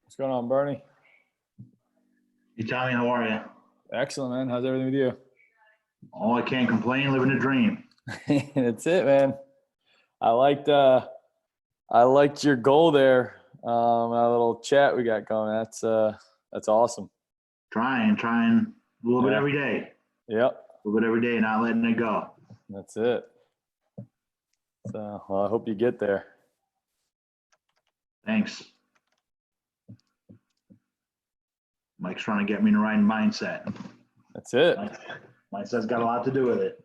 What's going on, Bernie? Hey, Tommy, how are you? Excellent, man. How's everything with you? Oh, I can't complain, living a dream. That's it, man. I liked your goal there. Our little chat we got going. That's awesome. Trying a little bit every day. Yep. A little bit every day, not letting it go. That's it. So, well, I hope you get there. Thanks. Mike's trying to get me in the right mindset. That's it. Mindset's got a lot to do with it.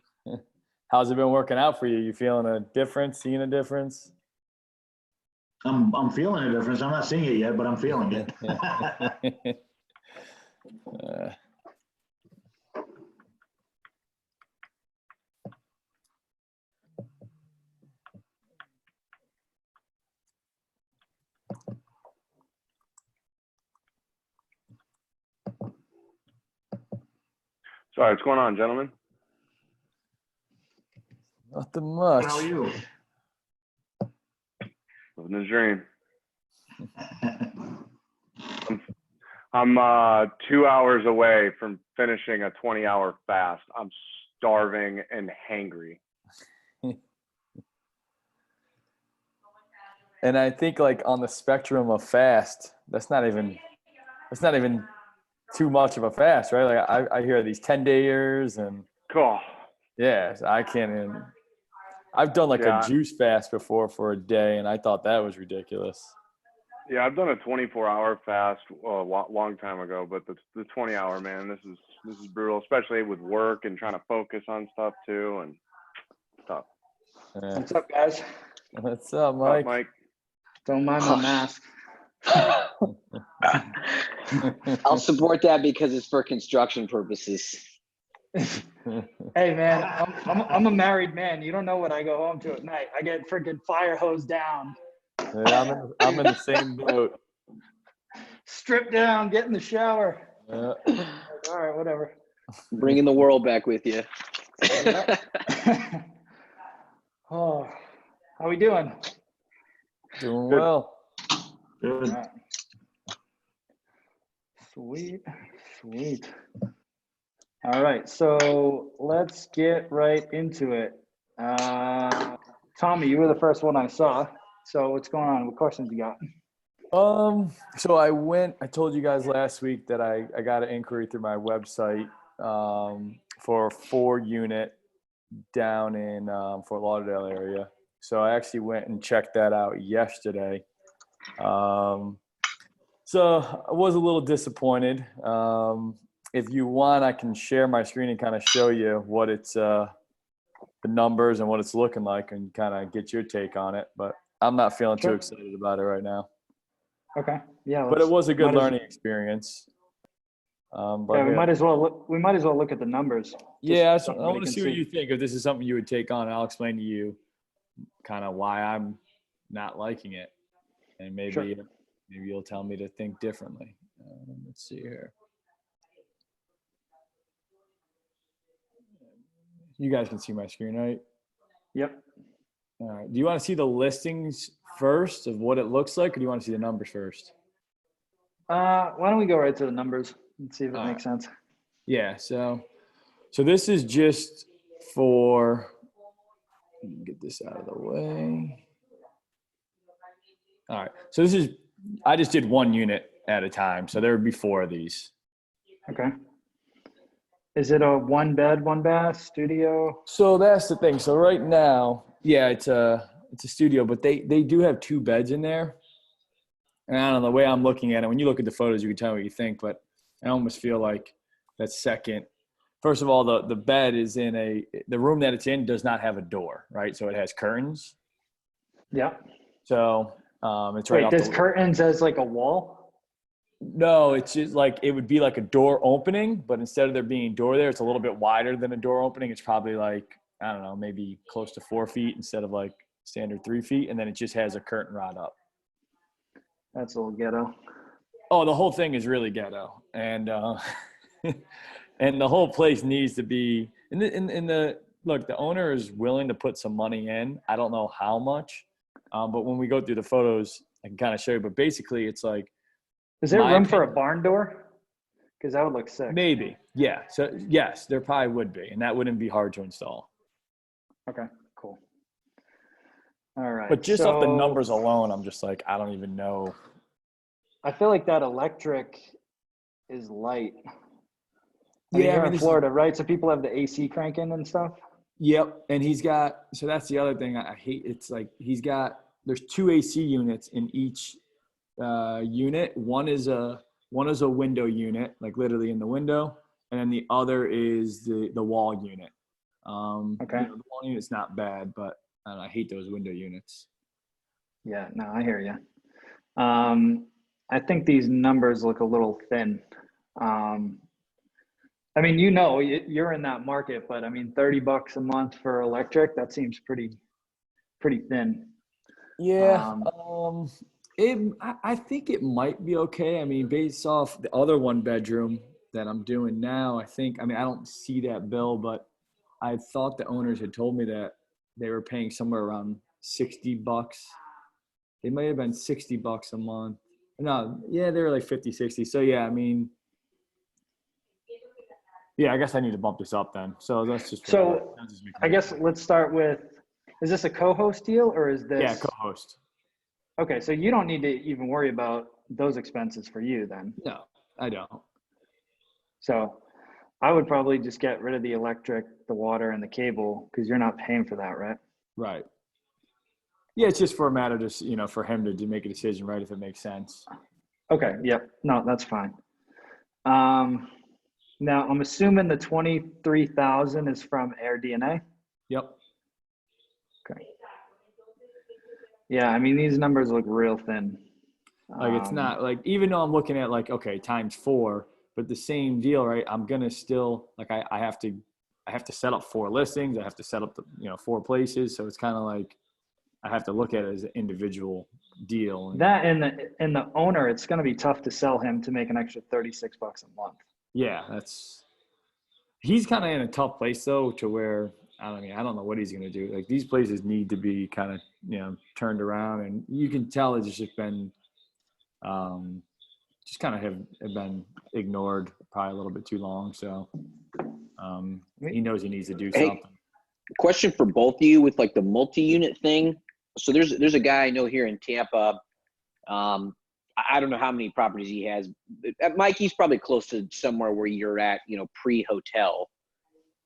How's it been working out for you? You feeling a difference? Seeing a difference? I'm feeling a difference. I'm not seeing it yet, but I'm feeling it. Sorry, what's going on, gentlemen? Nothing much. How are you? Living a dream. I'm 2 hours away from finishing a 20-hour fast. I'm starving and hangry. And I think like on the spectrum of fast, that's not even too much of a fast, right? Like I hear these 10-dayers and Cool. yeah, I can't even. I've done like a juice fast before for a day, and I thought that was ridiculous. Yeah, I've done a 24-hour fast a long time ago, but the 20-hour, man, this is brutal, especially with work and trying to focus on stuff too, and stuff. Yeah. What's up, guys? What's up, Mike? Mike? Don't mind my mask. I'll support that because it's for construction purposes. Hey, man, I'm a married man. You don't know what I go home to at night. I get freaking fire hose down. Yeah, I'm in the same boat. Strip down, get in the shower. Yeah. All right, whatever. Bringing the world back with you. Oh, how we doing? Doing well. Good. All right. Sweet. All right, so let's get right into it. Tommy, you were the first one I saw. So what's going on? What questions you got? So I told you guys last week that I got an inquiry through my website for a 4-unit down in Fort Lauderdale area. So I actually went and checked that out yesterday. So I was a little disappointed. If you want, I can share my screen and kind of show you what it's the numbers and what it's looking like and kind of get your take on it. But I'm not feeling too excited about it right now. Okay. Yeah. But it was a good learning experience. Yeah, we might as well look at the numbers. Yeah, I want to see what you think. If this is something you would take on, I'll explain to you kind of why I'm not liking it, and maybe you'll tell me to think differently. Let's see here. You guys can see my screen, right? Yep. All right. Do you want to see the listings first of what it looks like, or do you want to see the numbers first? Why don't we go right to the numbers and see if it makes sense? Yeah. So this is just for. Get this out of the way. All right. So I just did 1 unit at a time. So there would be 4 of these. Okay. Is it a 1 bed, 1 bath studio? So that's the thing. So right now, yeah, it's a studio, but they do have 2 beds in there. And I don't know, the way I'm looking at it, when you look at the photos, you can tell me what you think, but I almost feel like that second. First of all, the bed is in the room that it's in does not have a door, right? So it has curtains. Yeah. So it's right. Wait, there's curtains as like a wall? No, it's just like it would be like a door opening, but instead of there being a door there, it's a little bit wider than a door opening. It's probably like, I don't know, maybe close to 4 feet instead of like standard 3 feet. And then it just has a curtain rod up. That's a little ghetto. Oh, the whole thing is really ghetto. And and the whole place needs to be look, the owner is willing to put some money in. I don't know how much, but when we go through the photos, I can kind of show you. But basically, it's like Is there My room for a opinion- barn door? Because that would look sick. Maybe. Yeah. So yes, there probably would be, and that wouldn't be hard to install. Okay, cool. All right. But just off the so numbers alone, I'm just like, I don't even know. I feel like that electric is light. I mean, Yeah, you're I in mean, Florida, right? So people have the AC cranking and stuff. Yep. And he's got, so that's the other thing I hate. It's like there's 2 AC units in each unit. One is a window unit, like literally in the window, and then the other is the wall unit. Okay. The wall unit's not bad, but I don't know, I hate those window units. Yeah, no, I hear you. I think these numbers look a little thin. I mean, you're in that market, but I mean, $30 a month for electric, that seems pretty thin. Yeah. I think it might be okay. I mean, based off the other 1 bedroom that I'm doing now, I don't see that bill, but I thought the owners had told me that they were paying somewhere around $60. They might have been $60 a month. No, yeah, they were like 50, 60. So yeah, I mean, yeah, I guess I need to bump this up then. So that's just. So I guess let's start with, is this a co-host deal or is this? Yeah, co-host. Okay, so you don't need to even worry about those expenses for you then. No, I don't. So I would probably just get rid of the electric, the water, and the cable because you're not paying for that, right? Right. Yeah, it's just for a matter to, for him to make a decision, right, if it makes sense. Okay, yep. No, that's fine. Now I'm assuming the 23,000 is from AirDNA. Yep. Okay. Yeah, I mean, these numbers look real thin. Like it's not like, even though I'm looking at like, okay, times 4, but the same deal, right? I'm going to still, like, I have to set up 4 listings. I have to set up the, 4 places. So it's kind of like, I have to look at it as an individual deal. That and the owner, it's going to be tough to sell him to make an extra $36 a month. Yeah, he's kind of in a tough place though, to where, I don't know what he's going to do. Like these places need to be kind of, turned around, and you can tell it's just been, just kind of have been ignored probably a little bit too long. So he knows he needs to do something. Question for both of you with like the multi-unit thing. So there's a guy I know here in Tampa. I don't know how many properties he has. Mike, he's probably close to somewhere where you're at, pre-hotel.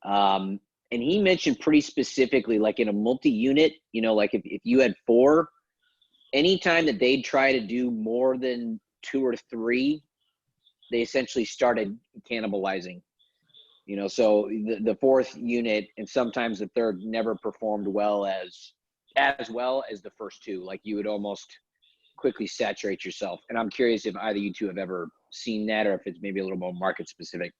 And he mentioned pretty specifically, like in a multi-unit, like if you had 4, anytime that they'd try to do more than 2 or 3, they essentially started cannibalizing. So the 4th unit and sometimes the 3rd never performed as well as the first 2. Like you would almost quickly saturate yourself. And I'm curious if either you two have ever seen that, or if it's maybe a little more market specific.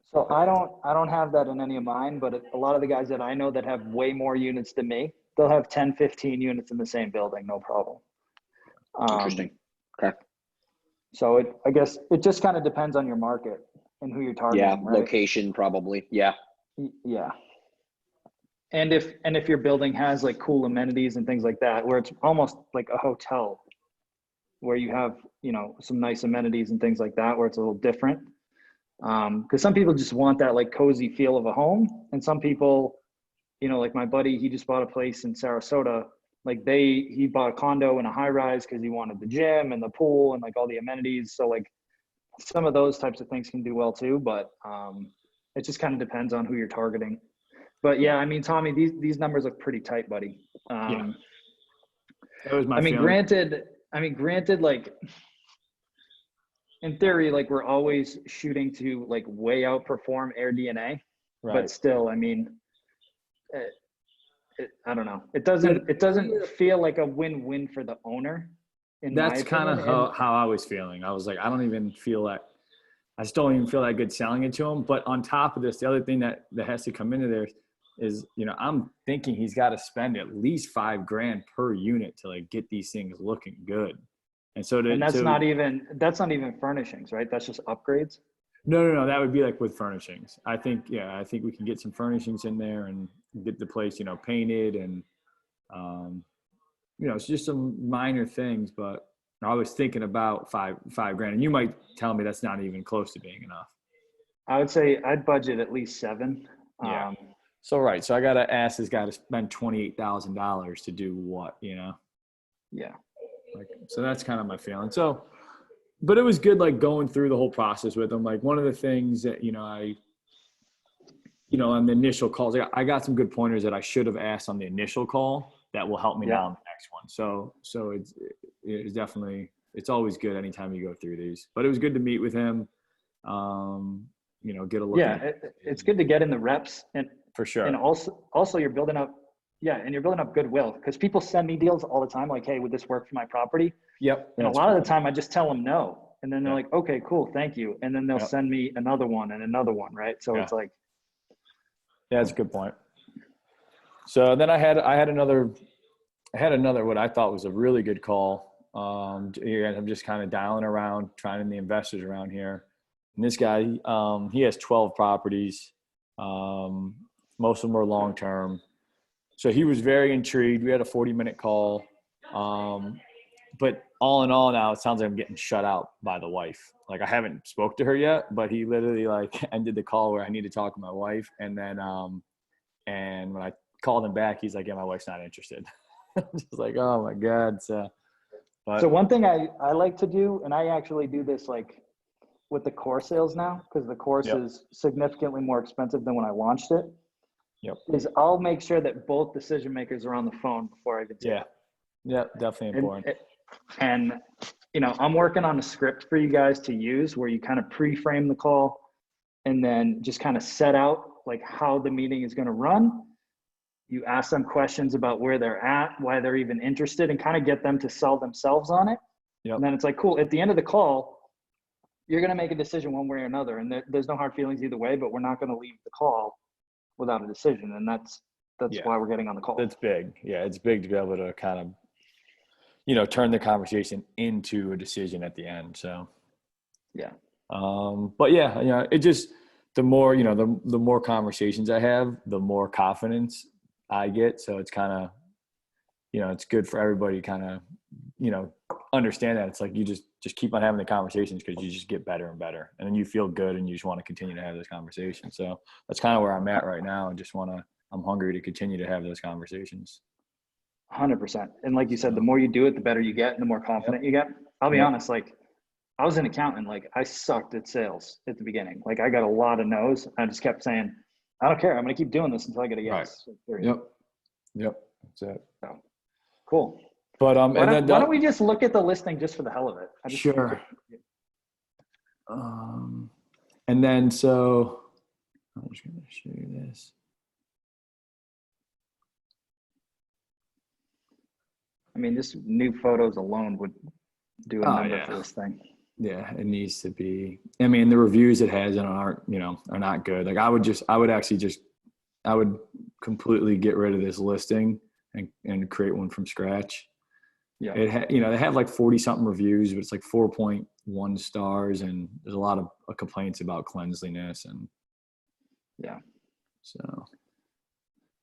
So I don't have that in any of mine, but a lot of the guys that I know that have way more units than me, they'll have 10, 15 units in the same building, no problem. Interesting. Okay. So I guess it just kind of depends on your market and who you're targeting. Yeah, right? location probably. Yeah. Yeah. And if your building has like cool amenities and things like that, where it's almost like a hotel, where you have, some nice amenities and things like that, where it's a little different. Because some people just want that like cozy feel of a home, and some people, like my buddy, he just bought a place in Sarasota. Like he bought a condo in a high rise because he wanted the gym and the pool and like all the amenities. So like some of those types of things can do well too, but it just kind of depends on who you're targeting. But yeah, I mean, Tommy, these numbers look pretty tight, buddy. Yeah. That was my feeling. Granted, like in theory, like we're always shooting to like way outperform AirDNA, Right. but still, I mean, I don't know. It doesn't feel like a win-win for the owner. That's kind of how I was feeling. I was like, I just don't even feel that good selling it to him. But on top of this, the other thing that has to come into there is, I'm thinking he's got to spend at least $5,000 per unit to like get these things looking good. And so that's not even furnishings, right? That's just upgrades. No. That would be like with furnishings. I think we can get some furnishings in there and get the place, painted and, it's just some minor things, but I was thinking about five grand, and you might tell me that's not even close to being enough. I would say I'd budget at least 7. Yeah. So, right. So I got to ask this guy to spend $28,000 to do what, you know? Yeah. Like, so that's kind of my feeling. So, but it was good, like going through the whole process with him. Like one of the things that, on the initial calls, I got some good pointers that I should have asked on the initial call that will help me now on the next one. So it's definitely, it's always good anytime you go through these, but it was good to meet with him. Get a look. Yeah. It's good to get in the reps, and for sure. And also you're building up, and you're building up goodwill, because people send me deals all the time. Like, hey, would this work for my property? Yep. And a lot of the time I just tell them no. And then they're like, okay, cool. Thank you. And then they'll send me another one and another one. Right. So it's like, yeah, that's a good point. So then I had another, what I thought was a really good call. I'm just kind of dialing around, trying the investors around here. And this guy, he has 12 properties. Most of them are long-term. So he was very intrigued. We had a 40-minute call. But all in all now, it sounds like I'm getting shut out by the wife. Like I haven't spoke to her yet, but he literally like ended the call where I need to talk to my wife. And then, and when I called him back, he's like, yeah, my wife's not interested. Just like, oh my God. So one thing I like to do, and I actually do this like with the course sales now, because the course is significantly more expensive than when I launched it. Is I'll make sure that both decision makers are on the phone before I even say it. Yeah, definitely important. And I'm working on a script for you guys to use where you kind of pre-frame the call and then just kind of set out like how the meeting is going to run. You ask them questions about where they're at, why they're even interested, and kind of get them to sell themselves on it. And then it's like, cool, at the end of the call, you're going to make a decision one way or another. And there's no hard feelings either way, but we're not going to leave the call without a decision. And that's why we're getting on the call. That's big. Yeah, it's big to be able to kind of, turn the conversation into a decision at the end. So, but yeah, it just, the more, the more conversations I have, the more confidence I get. So it's kind of, it's good for everybody to kind of, understand that. It's like, you just keep on having the conversations because you just get better and better. And then you feel good and you just want to continue to have those conversations. So that's kind of where I'm at right now. And I'm hungry to continue to have those conversations. 100%. And like you said, the more you do it, the better you get and the more confident you get. I'll be honest, like I was an accountant, like I sucked at sales at the beginning. Like I got a lot of no's. I just kept saying, I don't care. I'm going to keep doing this until I get a yes. Right. Yep. That's it. So, cool. But why don't we just look at the listing just for the hell of it? Sure. And then so I'm just going to show you this. I mean, this new photos alone would do a number for this thing. Yeah, it needs to be. I mean, the reviews it has aren't, are not good. Like I would completely get rid of this listing and create one from scratch. Yeah. They have like 40 something reviews, but it's like 4.1 stars, and there's a lot of complaints about cleanliness and. Yeah. So.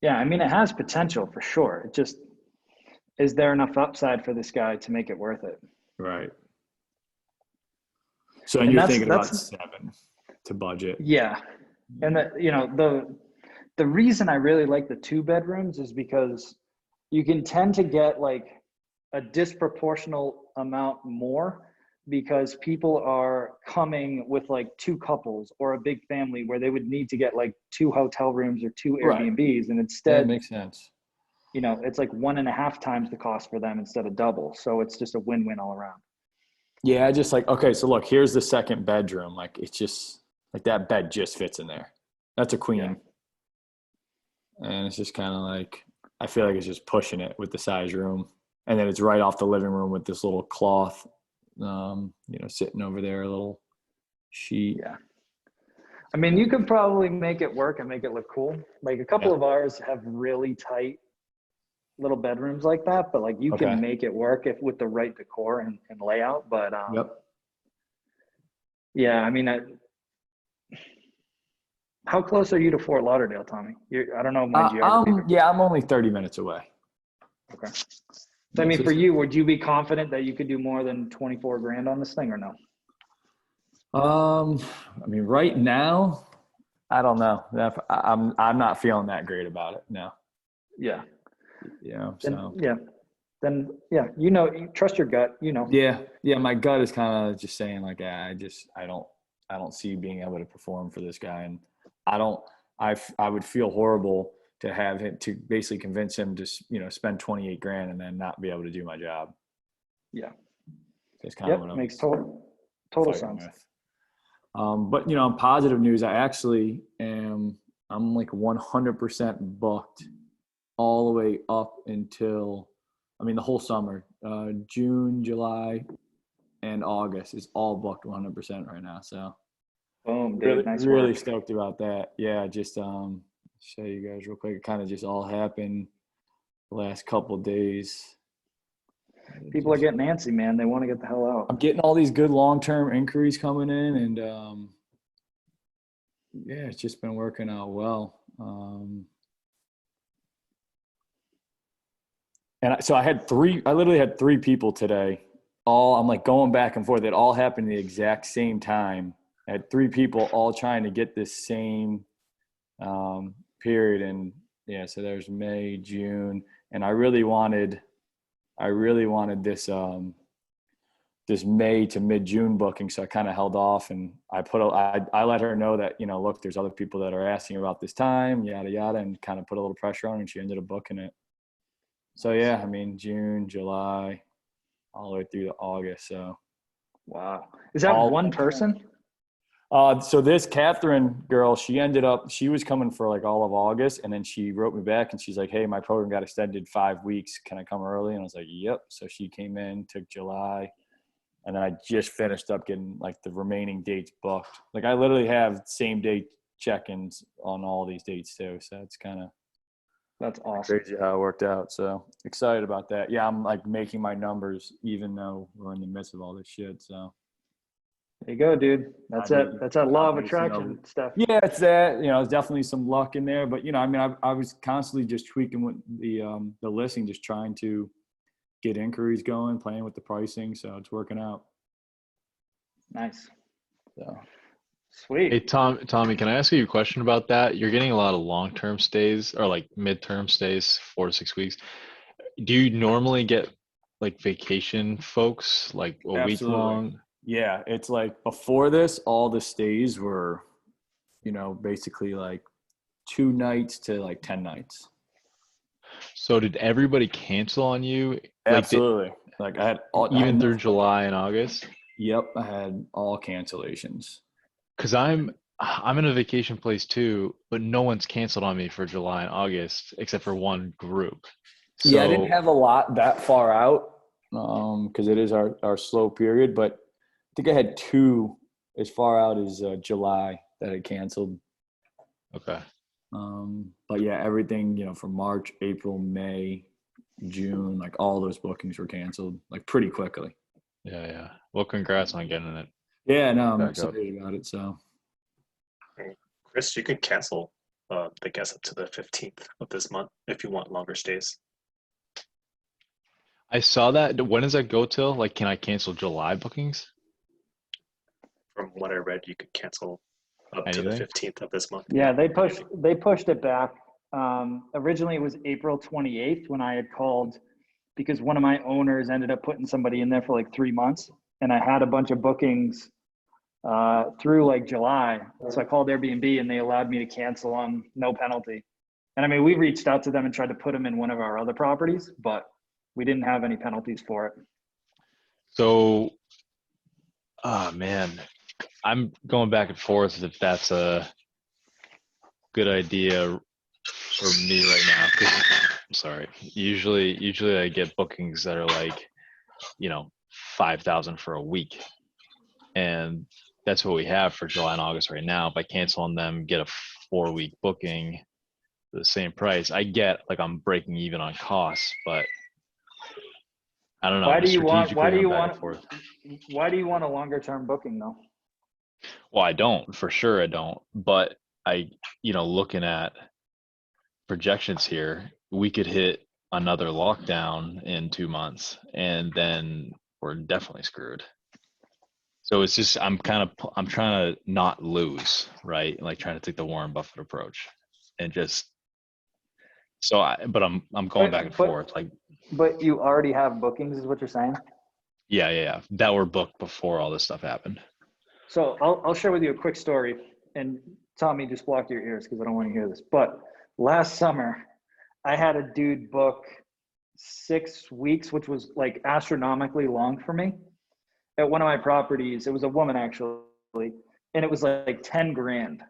Yeah, I mean, it has potential for sure. It just, is there enough upside for this guy to make it worth it? Right. So you're thinking about 7 to budget. Yeah. And the reason I really like the 2 bedrooms is because you can tend to get like a disproportional amount more because people are coming with like 2 couples or a big family where they would need to get like 2 hotel rooms or 2 Airbnbs. And instead, that makes sense. It's like 1.5 times the cost for them instead of double. So it's just a win-win all around. Yeah. I just like, okay, so look, here's the 2nd bedroom. Like it's just like that bed just fits in there. That's a queen. Yeah. And it's just kind of like, I feel like it's just pushing it with the size room. And then it's right off the living room with this little cloth, sitting over there, a little sheet. Yeah. I mean, you could probably make it work and make it look cool. Like a couple of ours have really tight little bedrooms like that, but like you can make it work with the right decor and layout. But yeah, I mean, how close are you to Fort Lauderdale, Tommy? I don't know my geography. I'm only 30 minutes away. Okay. So, I mean, for you, would you be confident that you could do more than 24 grand on this thing or no? I mean, right now, I don't know. I'm not feeling that great about it. No. Yeah. Yeah. Then, So. yeah. Then, yeah, you trust your gut, Yeah. Yeah. My gut is kind of just saying like, I don't see being able to perform for this guy. And I would feel horrible to have him to basically convince him to, spend 28 grand and then not be able to do my job. Yeah. That's kind of what Yep. I'm Makes total sense. with. But on positive news, I actually I'm like 100% booked all the way up until, the whole summer, June, July, and August is all booked 100% right now. So Boom, dude. really, Nice really work. stoked about that. Yeah. Just, show you guys real quick. It kind of just all happened the last couple of days. People are getting antsy, man. They want to get the hell out. I'm getting all these good long-term inquiries coming in, and yeah, it's just been working out well. So I literally had three people today. I'm like going back and forth. It all happened at the exact same time. I had three people all trying to get this same period. And yeah, so there's May, June, and I really wanted this this May to mid-June booking. So I kind of held off, and I let her know that, look, there's other people that are asking about this time, yada, yada, and kind of put a little pressure on her, and she ended up booking it. So yeah, June, July, all the way through to August. So. Wow. Is that one person? So this Catherine girl, she was coming for like all of August, and then she wrote me back and she's like, hey, my program got extended 5 weeks. Can I come early? And I was like, yep. So she came in, took July, and then I just finished up getting like the remaining dates booked. Like I literally have same day check-ins on all these dates too. So it's that's awesome. Crazy how it worked out. So excited about that. Yeah, I'm like making my numbers even though we're in the midst of all this shit. So. There you go, dude. That's that law of attraction stuff. Yeah, it's that. There's definitely some luck in there, but I was constantly just tweaking with the listing, just trying to get inquiries going, playing with the pricing, so it's working out. Nice. So. Sweet. Hey, Tommy, can I ask you a question about that? You're getting a lot of long-term stays or like midterm stays, 4 to 6 weeks. Do you normally get like vacation folks, like a week long? Yeah, it's like before this, all the stays were, basically like 2 nights to like 10 nights. So did everybody cancel on you? Absolutely. Like I had through July and August? Yep, I had all cancellations. Because I'm in a vacation place too, but no one's canceled on me for July and August except for one group. So, yeah, I didn't have a lot that far out because it is our slow period, but I think I had 2 as far out as July that had canceled. Okay. But yeah, everything, from March, April, May, June, like all those bookings were canceled like pretty quickly. Yeah. Well, congrats on getting it. Yeah, no, I'm excited about it. So, Chris, you can cancel the guest up to the 15th of this month if you want longer stays. I saw that. When does that go till? Like, can I cancel July bookings? From what I read, you could cancel up Anything? to the 15th of this month. Yeah, they pushed it back. Originally it was April 28th when I had called because one of my owners ended up putting somebody in there for like 3 months, and I had a bunch of bookings through like July. So I called Airbnb and they allowed me to cancel on no penalty. And we reached out to them and tried to put them in one of our other properties, but we didn't have any penalties for it. So, man, I'm going back and forth if that's a good idea for me right now. 'Cause, I'm sorry. Usually I get bookings that are like, 5,000 for a week, and that's what we have for July and August right now. By canceling them, get a 4-week booking, the same price. I get like I'm breaking even on costs, but I don't know. Why do you want a longer term booking though? Well, I don't, for sure I don't. But looking at projections here, we could hit another lockdown in 2 months, and then we're definitely screwed. So it's just I'm trying to not lose, right? Like trying to take the Warren Buffett approach, and just but I'm going back and forth. Like, but you already have bookings, is what you're saying? yeah, that were booked before all this stuff happened. So I'll share with you a quick story, and Tommy, just block your ears because I don't want to hear this. But last summer, I had a dude book 6 weeks, which was like astronomically long for me, at one of my properties. It was a woman actually, and it was like 10 grand.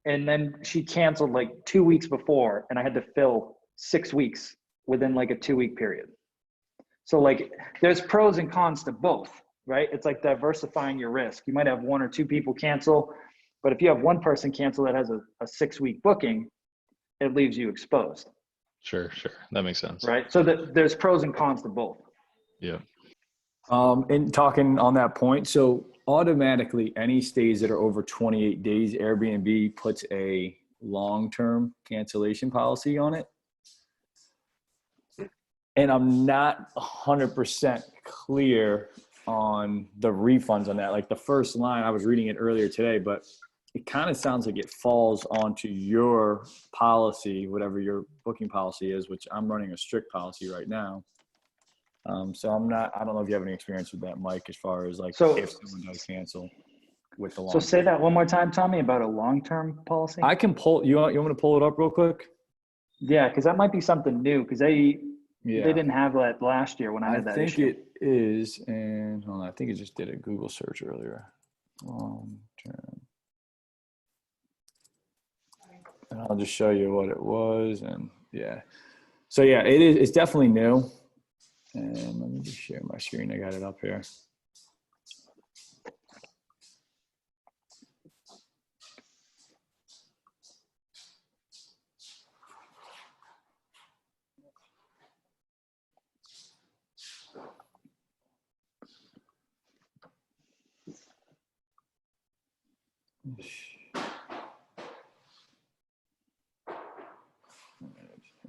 And then she canceled like 2 weeks before, and I had to fill 6 weeks within like a 2-week period. So like there's pros and cons to both, right? It's like diversifying your risk. You might have 1 or 2 people cancel, but if you have one person cancel that has a 6-week booking, it leaves you exposed. Sure. That makes sense. Right. So there's pros and cons to both. Yeah. And talking on that point, so automatically any stays that are over 28 days, Airbnb puts a long-term cancellation policy on it. And I'm not 100% clear on the refunds on that. Like the first line, I was reading it earlier today, but it kind of sounds like it falls onto your policy, whatever your booking policy is, which I'm running a strict policy right now. So I don't know if you have any experience with that, Mike, as far as like if someone does cancel with the long. So say that one more time, Tommy, about a long-term policy. I can pull, you want me to pull it up real quick? Yeah, because that might be something new, because they didn't have that last year when I had that issue. I think it is, and hold on, I think it just did a Google search earlier. Long-term. And I'll just show you what it was, and yeah. So yeah, it's definitely new. And let me just share my screen. I got it up here.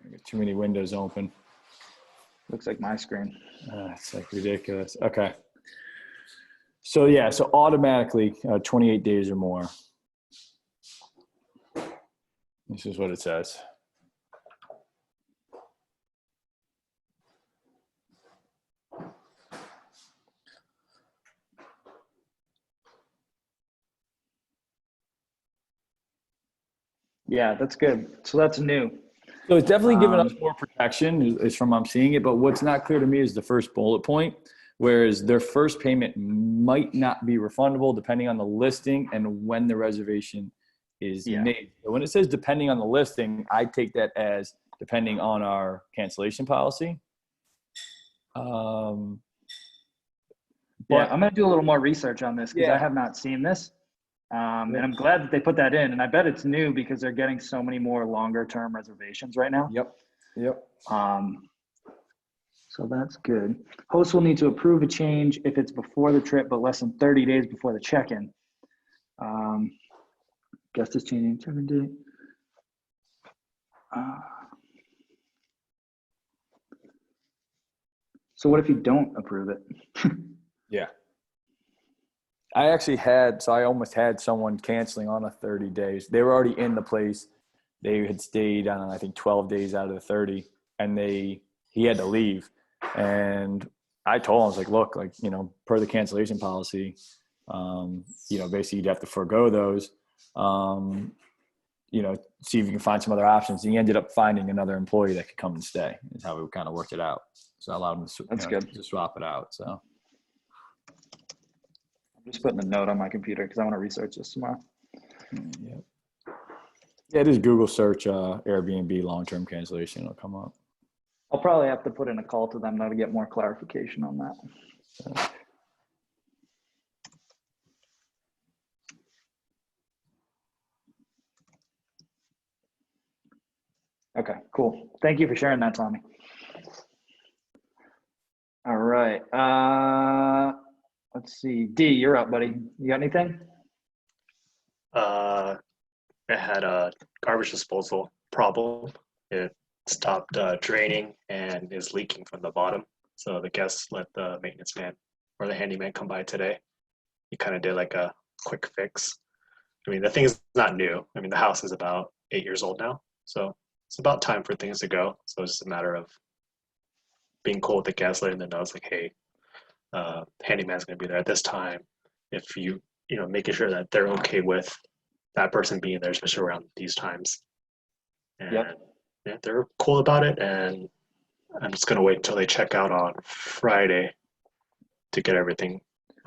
I got too many windows open. Looks like my screen. It's like ridiculous. Okay. So yeah, so automatically 28 days or more. This is what it says. Yeah, that's good. So that's new. So it's definitely giving us more protection is from I'm seeing it, but what's not clear to me is the first bullet point, whereas their first payment might not be refundable depending on the listing and when the reservation is made. So when it says depending on the listing, I take that as depending on our cancellation policy. I'm going to do a little more research on this because I have not seen this. And I'm glad that they put that in, and I bet it's new because they're getting so many more longer term reservations right now. Yep. So that's good. Host will need to approve a change if it's before the trip, but less than 30 days before the check-in. Guest is changing check-in date. So what if you don't approve it? Yeah. I actually I almost had someone canceling on a 30 days. They were already in the place. They had stayed on, I think, 12 days out of the 30, and he had to leave. And I told him, I was like, look, like, per the cancellation policy, basically you'd have to forego those, see if you can find some other options. And he ended up finding another employee that could come and stay is how we kind of worked it out. So I allowed him to swap it out. So. I'm just putting a note on my computer because I want to research this tomorrow. Yeah, it is Google search Airbnb long-term cancellation. It'll come up. I'll probably have to put in a call to them now to get more clarification on that. Okay, cool. Thank you for sharing that, Tommy. All right. Let's see. D, you're up, buddy. You got anything? I had a garbage disposal problem. It stopped draining and is leaking from the bottom. So the guests let the maintenance man or the handyman come by today. He kind of did like a quick fix. I mean, the thing is not new. I mean, the house is about 8 years old now. So it's about time for things to go. So it's just a matter of being cool with the guests, letting them know it's like, hey, handyman's going to be there at this time. If you know, making sure that they're okay with that person being there, especially around these times. And yeah, they're cool about it. And I'm just going to wait until they check out on Friday to get everything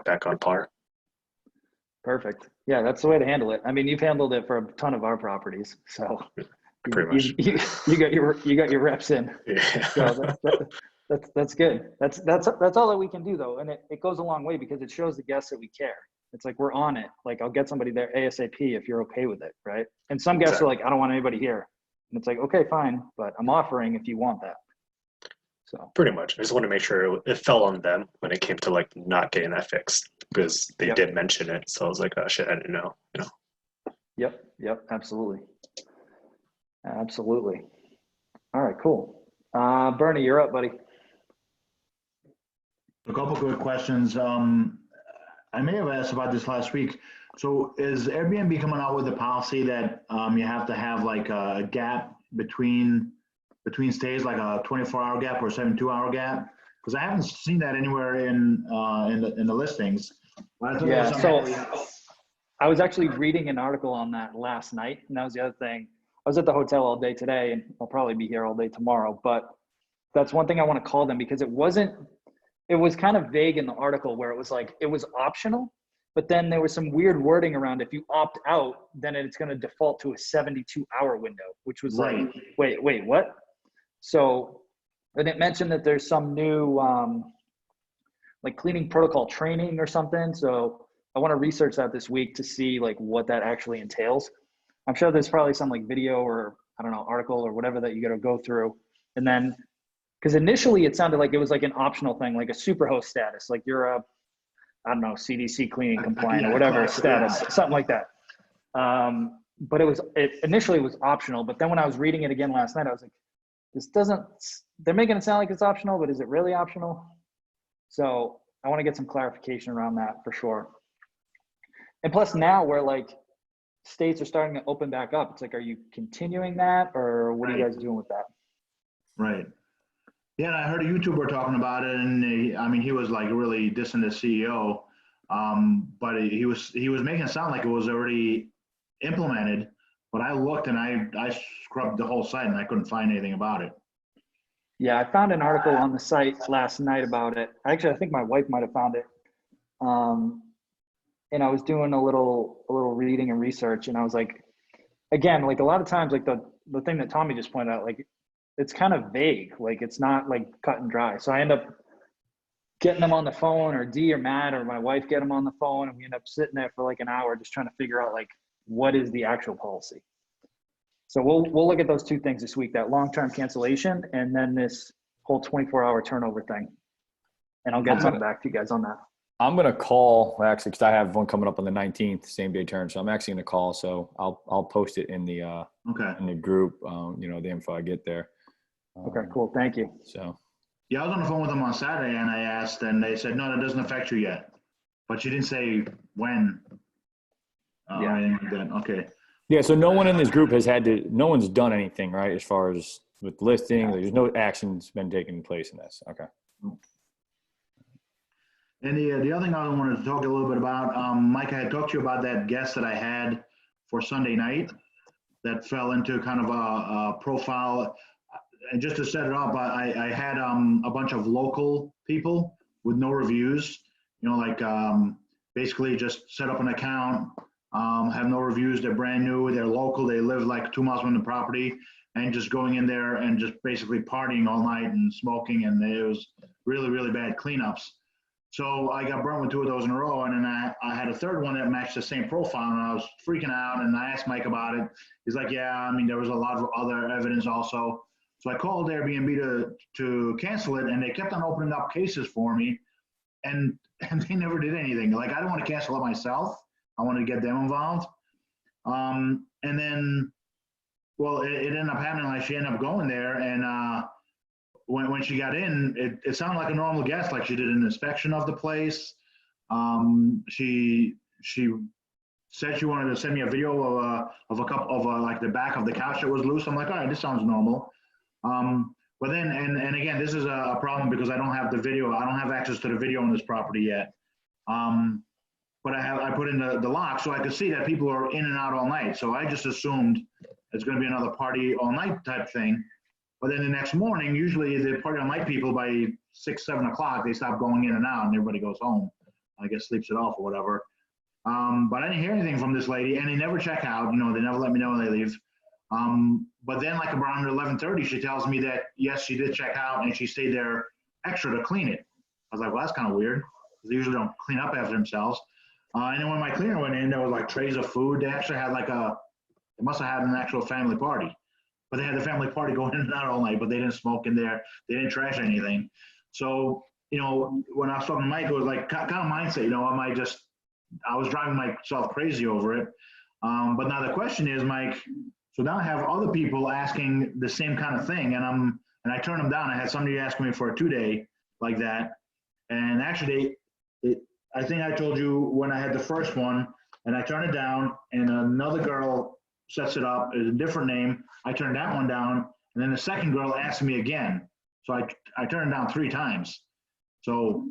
back on par. Perfect. Yeah, that's the way to handle it. I mean, you've handled it for a ton of our properties, so Pretty much. you got your reps in. Yeah. So that's good. That's all that we can do though, and it goes a long way because it shows the guests that we care. It's like we're on it. Like I'll get somebody there ASAP if you're okay with it, right? And some guests are like, I don't want anybody here, and it's like, okay, fine, but I'm offering if you want that. So pretty much. I just want to make sure it fell on them when it came to like not getting that fixed because they did mention it. So I was like, oh shit, I didn't know, you know. Yep, absolutely. Absolutely. All right, cool. Bernie, you're up, buddy. A couple good questions. I may have asked about this last week. So is Airbnb coming out with a policy that you have to have like a gap between stays, like a 24-hour gap or 72-hour gap? Because I haven't seen that anywhere in the listings. Yeah, so I was actually reading an article on that last night, and that was the other thing. I was at the hotel all day today, and I'll probably be here all day tomorrow, but that's one thing I want to call them because it was kind of vague in the article where it was like, it was optional, but then there was some weird wording around if you opt out, then it's going to default to a 72-hour window, which was like, wait, what? So, and it mentioned that there's some new like cleaning protocol training or something. So I want to research that this week to see like what that actually entails. I'm sure there's probably some like video or I don't know, article or whatever that you got to go through. And then, because initially it sounded like it was like an optional thing, like a superhost status, like you're a, I don't know, CDC cleaning compliant or whatever status, something like that. But it initially was optional. But then when I was reading it again last night, I was like, they're making it sound like it's optional, but is it really optional? So I want to get some clarification around that for sure. And plus now we're like, states are starting to open back up. It's like, are you continuing that or what are you guys doing with that? Right. Yeah, I heard a YouTuber talking about it, and he was like really dissing the CEO, but he was making it sound like it was already implemented. But I looked and I scrubbed the whole site and I couldn't find anything about it. Yeah, I found an article on the site last night about it. Actually, I think my wife might have found it. And I was doing a little reading and research, and I was like, again, like a lot of times, like the thing that Tommy just pointed out, like it's kind of vague, like it's not like cut and dry. So I end up getting them on the phone, or Dee or Matt or my wife get them on the phone, and we end up sitting there for like an hour just trying to figure out like what is the actual policy. So we'll look at those two things this week, that long-term cancellation and then this whole 24-hour turnover thing. And I'll get something back to you guys on that. I'm going to call actually, cause I have one coming up on the 19th, same day turn. So I'm actually going to call. So I'll post it in the, in the group, you know, the info I get there. Okay, cool. Thank you. So. Yeah, I was on the phone with them on Saturday and I asked and they said, no, that doesn't affect you yet. But you didn't say when. Or anything like that. Okay. Yeah. So no one in this group no one's done anything, right? As far as with listing, there's no actions been taking place in this. Okay. And the other thing I wanted to talk a little bit about, Mike, I had talked to you about that guest that I had for Sunday night that fell into kind of a profile. And just to set it up, I had a bunch of local people with no reviews, you know, like basically just set up an account, have no reviews, they're brand new, they're local, they live like 2 miles from the property, and just going in there and just basically partying all night and smoking, and it was really, really bad cleanups. So I got burnt with 2 of those in a row, and then I had a third one that matched the same profile, and I was freaking out, and I asked Mike about it. He's like, yeah, I mean, there was a lot of other evidence also. So I called Airbnb to cancel it, and they kept on opening up cases for me, and they never did anything. Like, I don't want to cancel it myself. I wanted to get them involved. And then Well, it ended up happening like she ended up going there, and when she got in, it sounded like a normal guest, like she did an inspection of the place. She said she wanted to send me a video of a couple of like the back of the couch that was loose. I'm like, all right, this sounds normal. But then, and again, this is a problem because I don't have the video. I don't have access to the video on this property yet. But I put in the lock so I could see that people are in and out all night. So I just assumed it's going to be another party all night type thing. But then the next morning, usually the party all night people by 6, 7 o'clock, they stop going in and out and everybody goes home. I guess sleeps it off or whatever. But I didn't hear anything from this lady, and they never check out. You know, they never let me know when they leave. But then like around 11:30, she tells me that, yes, she did check out and she stayed there extra to clean it. I was like, well, that's kind of weird. They usually don't clean up after themselves. And then when my cleaner went in, there was like trays of food. They actually had like they must have had an actual family party. But they had the family party going in and out all night, but they didn't smoke in there. They didn't trash anything. So, you know, when I was talking to Mike, it was like kind of mindset, you know, I was driving myself crazy over it. But now the question is, Mike, so now I have other people asking the same kind of thing, and I turned them down. I had somebody asking me for a 2-day like that. And actually, I think I told you when I had the first one, and I turned it down, and another girl sets it up, it's a different name. I turned that one down, and then the second girl asked me again. So I turned it down 3 times. So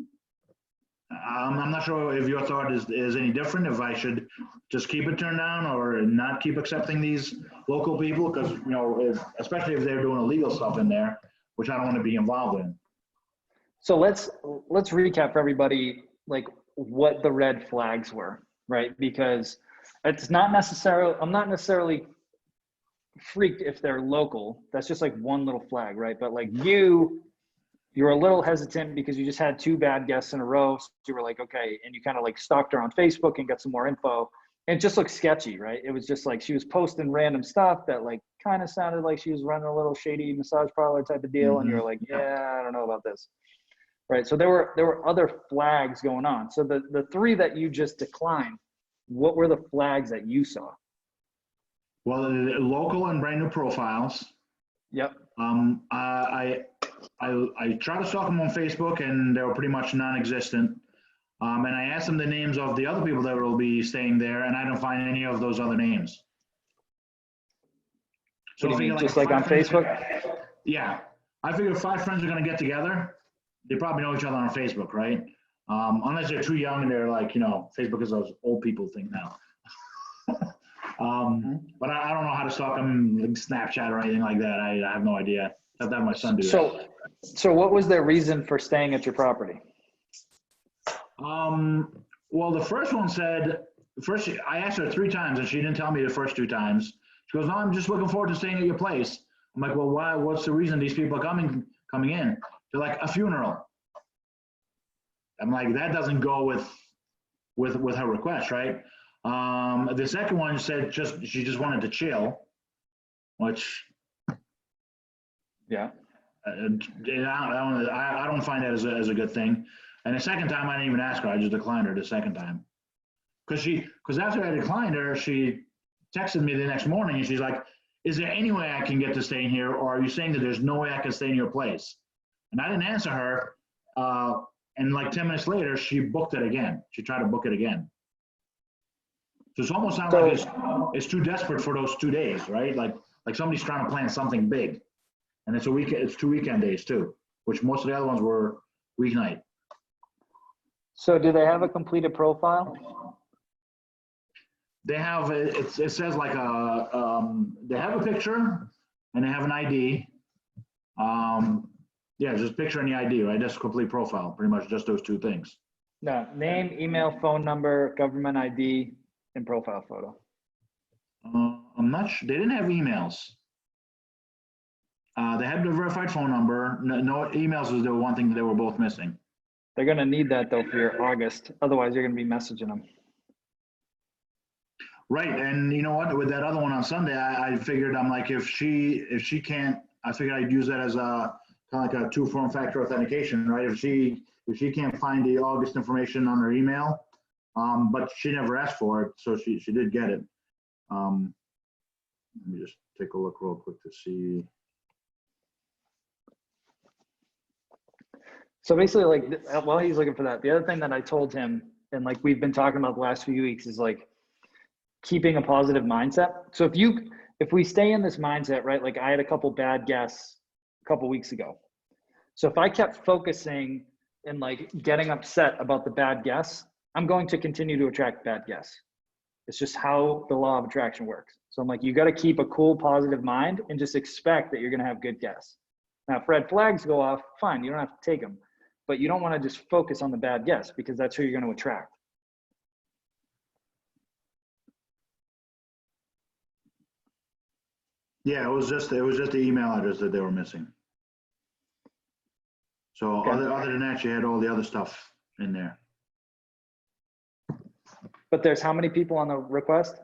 I'm not sure if your thought is any different, if I should just keep it turned down or not keep accepting these local people, because, you know, especially if they're doing illegal stuff in there, which I don't want to be involved in. So let's recap for everybody, like what the red flags were, right? Because it's not necessarily, I'm not necessarily freaked if they're local. That's just like one little flag, right? But like you're a little hesitant because you just had 2 bad guests in a row. So you were like, okay. And you kind of like stalked her on Facebook and got some more info. And it just looked sketchy, right? It was just like she was posting random stuff that like kind of sounded like she was running a little shady massage parlor type of deal. And you're like, yeah, I don't know about this. Right. So there were other flags going on. So the 3 that you just declined, what were the flags that you saw? Well, local and brand new profiles. Yep. I tried to stalk them on Facebook, and they were pretty much non-existent. And I asked them the names of the other people that will be staying there, and I don't find any of those other names. So what do you mean, just like on Facebook? Yeah. I figured 5 friends are going to get together. They probably know each other on Facebook, right? Unless they're too young and they're like, you know, Facebook is those old people thing now. But I don't know how to stalk them, like Snapchat or anything like that. I have no idea. I have to have my son do that. So what was their reason for staying at your property? Well, the first one said, I asked her 3 times and she didn't tell me the first 2 times. She goes, no, I'm just looking forward to staying at your place. I'm like, well, why? What's the reason these people are coming in? They're like, a funeral. I'm like, that doesn't go with her request, right? The second one said she just wanted to chill, which, yeah, I don't find that as a good thing. And the second time, I didn't even ask her. I just declined her the second time. Because after I declined her, she texted me the next morning and she's like, is there any way I can get to stay in here? Or are you saying that there's no way I can stay in your place? And I didn't answer her. And like 10 minutes later, she booked it again. She tried to book it again. So it's almost not like it's too desperate for those 2 days, right? Like somebody's trying to plan something big. And it's 2 weekend days too, which most of the other ones were weeknight. So do they have a completed profile? They have, it says like they have a picture and they have an ID. Yeah, just picture and the ID, right? That's a complete profile, pretty much just those 2 things. No, name, email, phone number, government ID, and profile photo. I'm not sure. They didn't have emails. They had the verified phone number. No emails was the one thing that they were both missing. They're going to need that though for your August. Otherwise, you're going to be messaging them. Right, and you know what? With that other one on Sunday, I figured, I'm like, if she can't, I figured I'd use that as a kind of like a 2-form factor authentication, right? If she can't find the August information on her email, but she never asked for it, so she did get it. Let me just take a look real quick to see. So basically, like, while he's looking for that, the other thing that I told him, and like we've been talking about the last few weeks, is like keeping a positive mindset. So if we stay in this mindset, right? Like I had a couple bad guests a couple weeks ago. So if I kept focusing and like getting upset about the bad guests, I'm going to continue to attract bad guests. It's just how the law of attraction works. So I'm like, you got to keep a cool, positive mind and just expect that you're going to have good guests. Now, if red flags go off, fine, you don't have to take them. But you don't want to just focus on the bad guests because that's who you're going to attract. Yeah, it was just the email address that they were missing. So Okay. other than that, you had all the other stuff in there. But there's how many people on the request?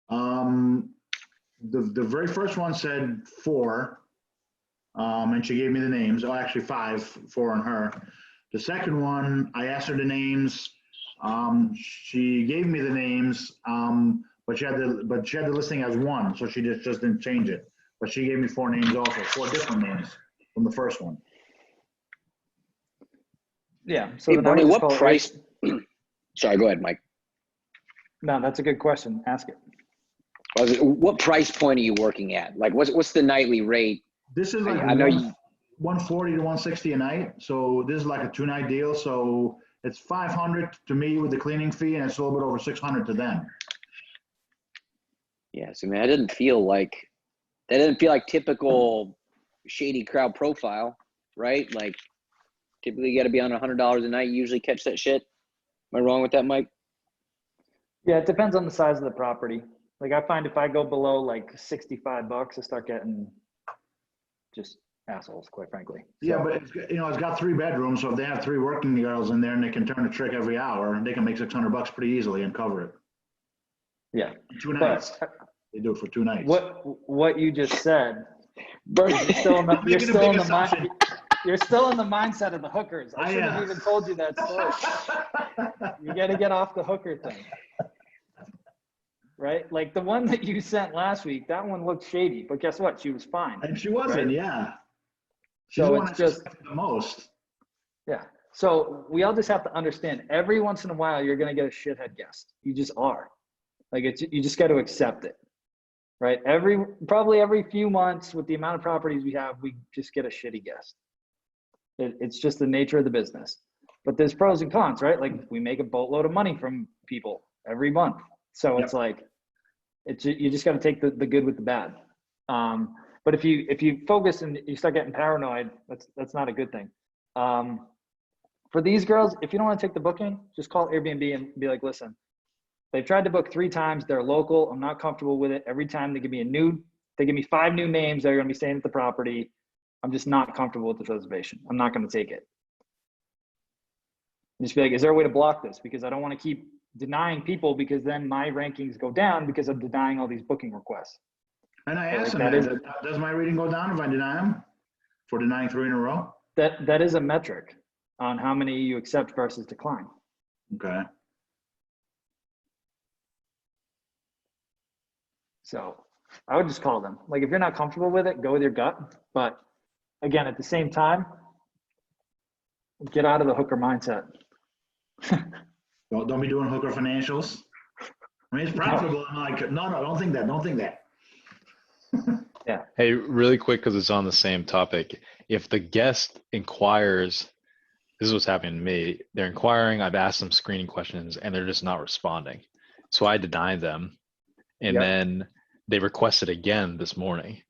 The very first one said 4, and she gave me the names. Oh, actually 5, 4 on her. The second one, I asked her the names. She gave me the names, but she had the listing as 1, so she just didn't change it. But she gave me 4 names also, 4 different names from the first one. Yeah. So Hey, then I would Bernie, just what call price? Sorry, go ahead, Mike. No, that's a good question. Ask it. What price point are you working at? Like, what's the nightly rate? This is like I know you. 140 to 160 a night. So this is like a 2-night deal. So it's 500 to me with the cleaning fee, and it's a little bit over 600 to them. Yes, I mean, that didn't feel like typical shady crowd profile, right? Like, typically you got to be on $100 a night. You usually catch that shit. Am I wrong with that, Mike? Yeah, it depends on the size of the property. Like I find if I go below like $65, I start getting just assholes, quite frankly. Yeah, but it's got 3 bedrooms. So if they have 3 working girls in there and they can turn the trick every hour, and they can make $600 pretty easily and cover it. Yeah. 2 nights. They do it for 2 nights. What you just said, Bernie, you're still in the assumption. you're still in the mindset of the hookers. I shouldn't have even told you that story. You got to get off the hooker thing. Right? Like the one that you sent last week, that one looked shady, but guess what? She was fine. And she wasn't, right? yeah. She's So the one it's that's just the most. Yeah. So we all just have to understand every once in a while, you're going to get a shithead guest. You just are. Like you just got to accept it. Right? Probably every few months with the amount of properties we have, we just get a shitty guest. It's just the nature of the business. But there's pros and cons, right? Like we make a boatload of money from people every month. So it's like, you just got to take the good with the bad. But if you focus and you start getting paranoid, that's not a good thing. For these girls, if you don't want to take the booking, just call Airbnb and be like, listen, they've tried to book 3 times. They're local. I'm not comfortable with it. Every time they give me 5 new names that are going to be staying at the property. I'm just not comfortable with this reservation. I'm not going to take it. Just be like, is there a way to block this? Because I don't want to keep denying people because then my rankings go down because I'm denying all these booking requests. And I asked him, does my rating go down if I deny him for denying 3 in a row? That is a metric on how many you accept versus decline. Okay. So I would just call them. Like if you're not comfortable with it, go with your gut. But again, at the same time, get out of the hooker mindset. Don't be doing hooker financials. I mean, it's profitable. I'm like, no, don't think that. Yeah. Hey, really quick, because it's on the same topic. If the guest inquires, this is what's happening to me. They're inquiring. I've asked them screening questions, and they're just not responding. So I denied them, and then they requested again this morning.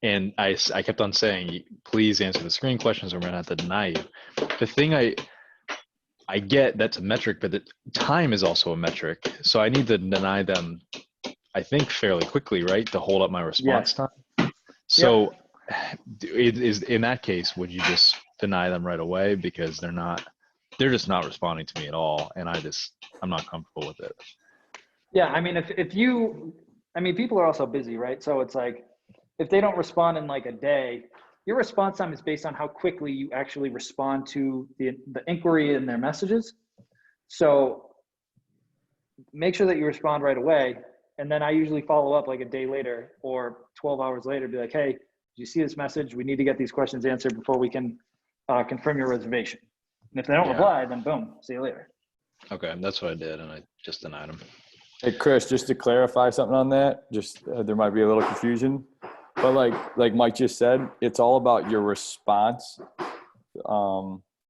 And I kept on saying, please answer the screening questions, or we're going to have to deny you. The thing I get that's a metric, but the time is also a metric. So I need to deny them, I think, fairly quickly, right? To hold up my response time. So is in that case, would you just deny them right away because they're just not responding to me at all, and I'm not comfortable with it. Yeah, I mean, people are also busy, right? So it's like if they don't respond in like a day, your response time is based on how quickly you actually respond to the inquiry and their messages. So make sure that you respond right away. And then I usually follow up like a day later or 12 hours later, be like, hey, did you see this message? We need to get these questions answered before we can confirm your reservation. And if they don't reply, then boom, see you later. Okay, that's what I did, and I just denied them. Hey, Chris, just to clarify something on that, just there might be a little confusion, but like Mike just said, it's all about your response,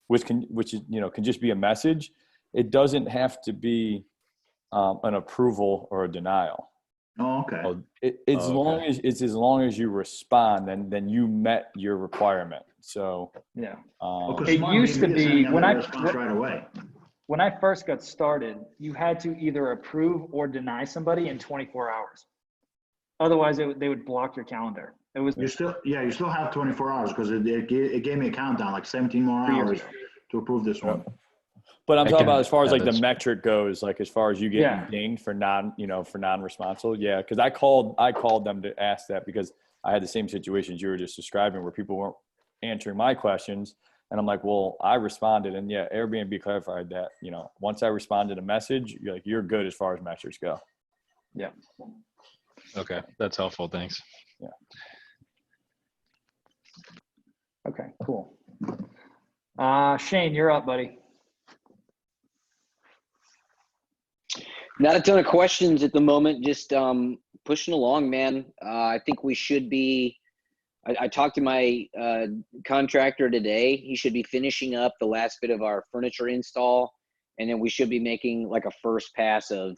which is, you know, can just be a message. It doesn't have to be an approval or a denial. Oh, okay. As long as you respond, then you met your requirement. So yeah, It used to be when right away. When I first got started, you had to either approve or deny somebody in 24 hours. Otherwise, they would block your calendar. It was You still have 24 hours because it gave me a countdown, like 17 more hours to approve this one. But I'm talking about as far as like the metric goes, like as far as you getting dinged for non-responsible. Yeah, because I called them to ask that because I had the same situations you were just describing where people weren't answering my questions. And I'm like, well, I responded, and yeah, Airbnb clarified that, you know, once I responded a message, you're good as far as metrics go. Yeah. Okay, that's helpful. Thanks. Yeah. Okay, cool. Shane, you're up, buddy. Not a ton of questions at the moment, just pushing along, man. I think we should be, I talked to my contractor today. He should be finishing up the last bit of our furniture install, and then we should be making like a first pass of,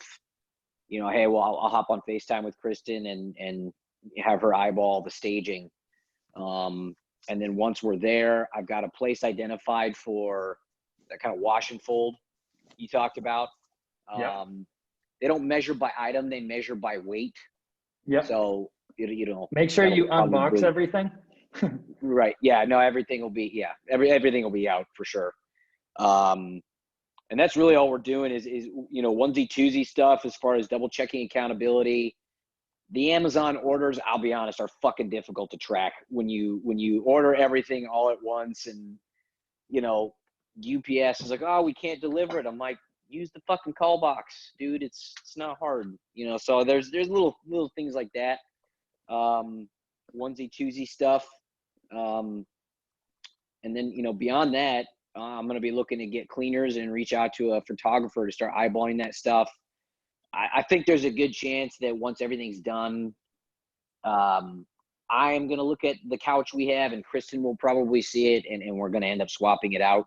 you know, hey, well, I'll hop on FaceTime with Kristen and have her eyeball the staging. And then once we're there, I've got a place identified for that kind of wash and fold you talked about. They don't measure by item, they measure by weight. Yeah. So, you know, make sure you unbox everything. Right. Yeah. No, everything will be, everything will be out for sure. And that's really all we're doing is, you know, onesie twosie stuff as far as double checking accountability. The Amazon orders, I'll be honest, are fucking difficult to track when you order everything all at once, and, you know, UPS is like, oh, we can't deliver it. I'm like, use the fucking call box, dude. It's not hard, you know. So there's little things like that. Onesie twosie stuff. And then, you know, beyond that, I'm going to be looking to get cleaners and reach out to a photographer to start eyeballing that stuff. I think there's a good chance that once everything's done, I am going to look at the couch we have, and Kristen will probably see it, and we're going to end up swapping it out.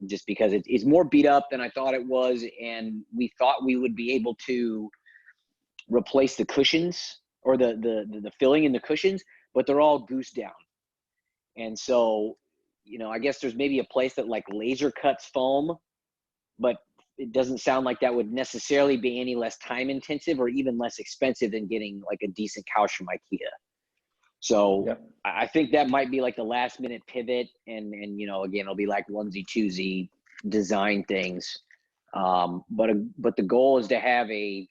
Just because it's more beat up than I thought it was, and we thought we would be able to replace the cushions or the filling in the cushions, but they're all goose down. And so, you know, I guess there's maybe a place that like laser cuts foam, but it doesn't sound like that would necessarily be any less time intensive or even less expensive than getting like a decent couch from IKEA. So I think that might be like the last minute pivot, and you know, again, it'll be like onesie twosie design things. But the goal is to have a,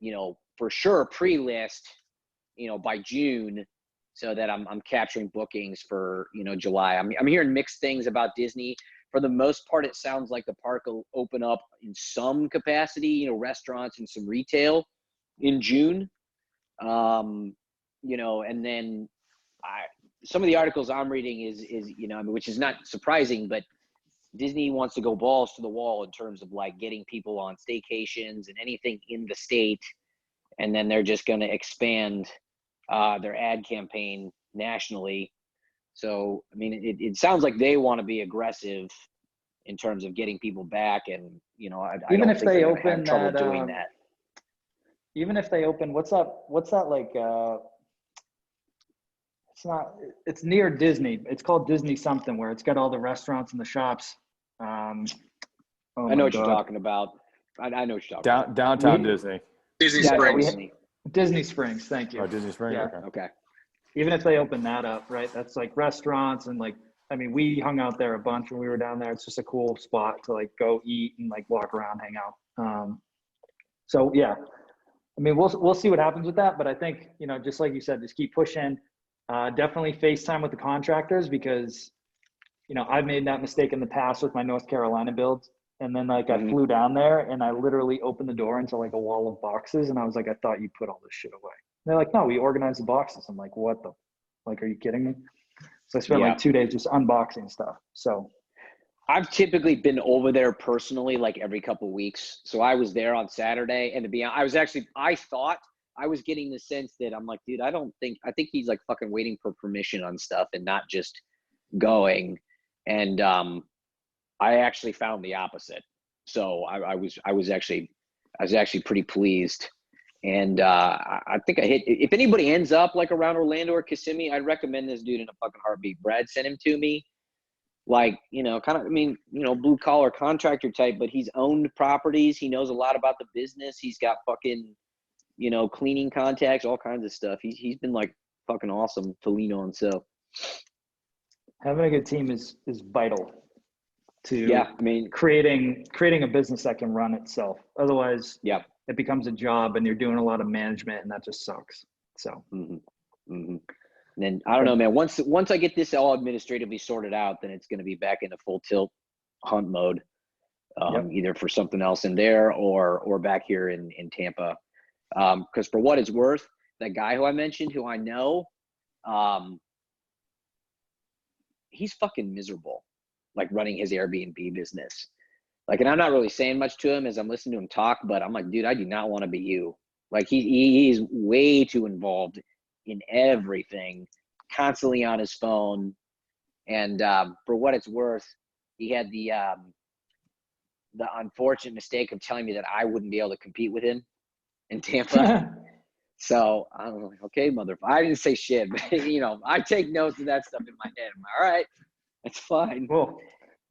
you know, for sure pre-list, you know, by June, so that I'm capturing bookings for, you know, July. I'm hearing mixed things about Disney. For the most part, it sounds like the park will open up in some capacity, you know, restaurants and some retail in June. You know, and then some of the articles I'm reading is, you know, I mean, which is not surprising, but Disney wants to go balls to the wall in terms of like getting people on staycations and anything in the state. And then they're just going to expand their ad campaign nationally. So, I mean, it sounds like they want to be aggressive in terms of getting people back. And, you know, I even don't if think they they're gonna open have trouble that, doing that. Even if they open, what's that like, it's near Disney. It's called Disney something, where it's got all the restaurants and the shops. I know what you're talking about. I know what you're talking about. Downtown Disney. Disney Yeah, Springs. Disney Springs. Thank you. Oh, Disney Springs. Yeah. Okay. Even if they open that up, right? That's like restaurants and like, I mean, we hung out there a bunch when we were down there. It's just a cool spot to like go eat and like walk around, hang out. So yeah, I mean, we'll see what happens with that. But I think, you know, just like you said, just keep pushing. Definitely FaceTime with the contractors, because, you know, I've made that mistake in the past with my North Carolina builds, And then like I flew down there and I literally opened the door into like a wall of boxes. And I was like, I thought you put all this shit away. And they're like, no, we organized the boxes. I'm like, what the, like, are you kidding me? So I spent like 2 days just unboxing stuff. So I've typically been over there personally, like every couple of weeks. So I was there on Saturday, and to be honest, I thought I was getting the sense that I'm like, dude, I think he's like fucking waiting for permission on stuff and not just going. And I actually found the opposite. So I was actually pretty pleased. And I think I hit, if anybody ends up like around Orlando or Kissimmee, I'd recommend this dude in a fucking heartbeat. Brad sent him to me. Like, you know, kind of, I mean, you know, blue collar contractor type, but he's owned properties. He knows a lot about the business. He's got fucking, you know, cleaning contacts, all kinds of stuff. He's been like fucking awesome to lean on. So having a good team is vital to creating a business that can run itself. Otherwise, it becomes a job and you're doing a lot of management and that just sucks. So. And then I don't know, man, once I get this all administratively sorted out, then it's going to be back into full tilt hunt mode, either for something else in there or back here in Tampa. Because for what it's worth, that guy who I mentioned, who I know, he's fucking miserable, like running his Airbnb business. Like, and I'm not really saying much to him as I'm listening to him talk, but I'm like, dude, I do not want to be you. Like he's way too involved in everything, constantly on his phone. And for what it's worth, he had the unfortunate mistake of telling me that I wouldn't be able to compete with him in Tampa. So I'm like, okay, motherfucker. I didn't say shit, but you know, I take notes of that stuff in my head. I'm all right, that's fine. Cool.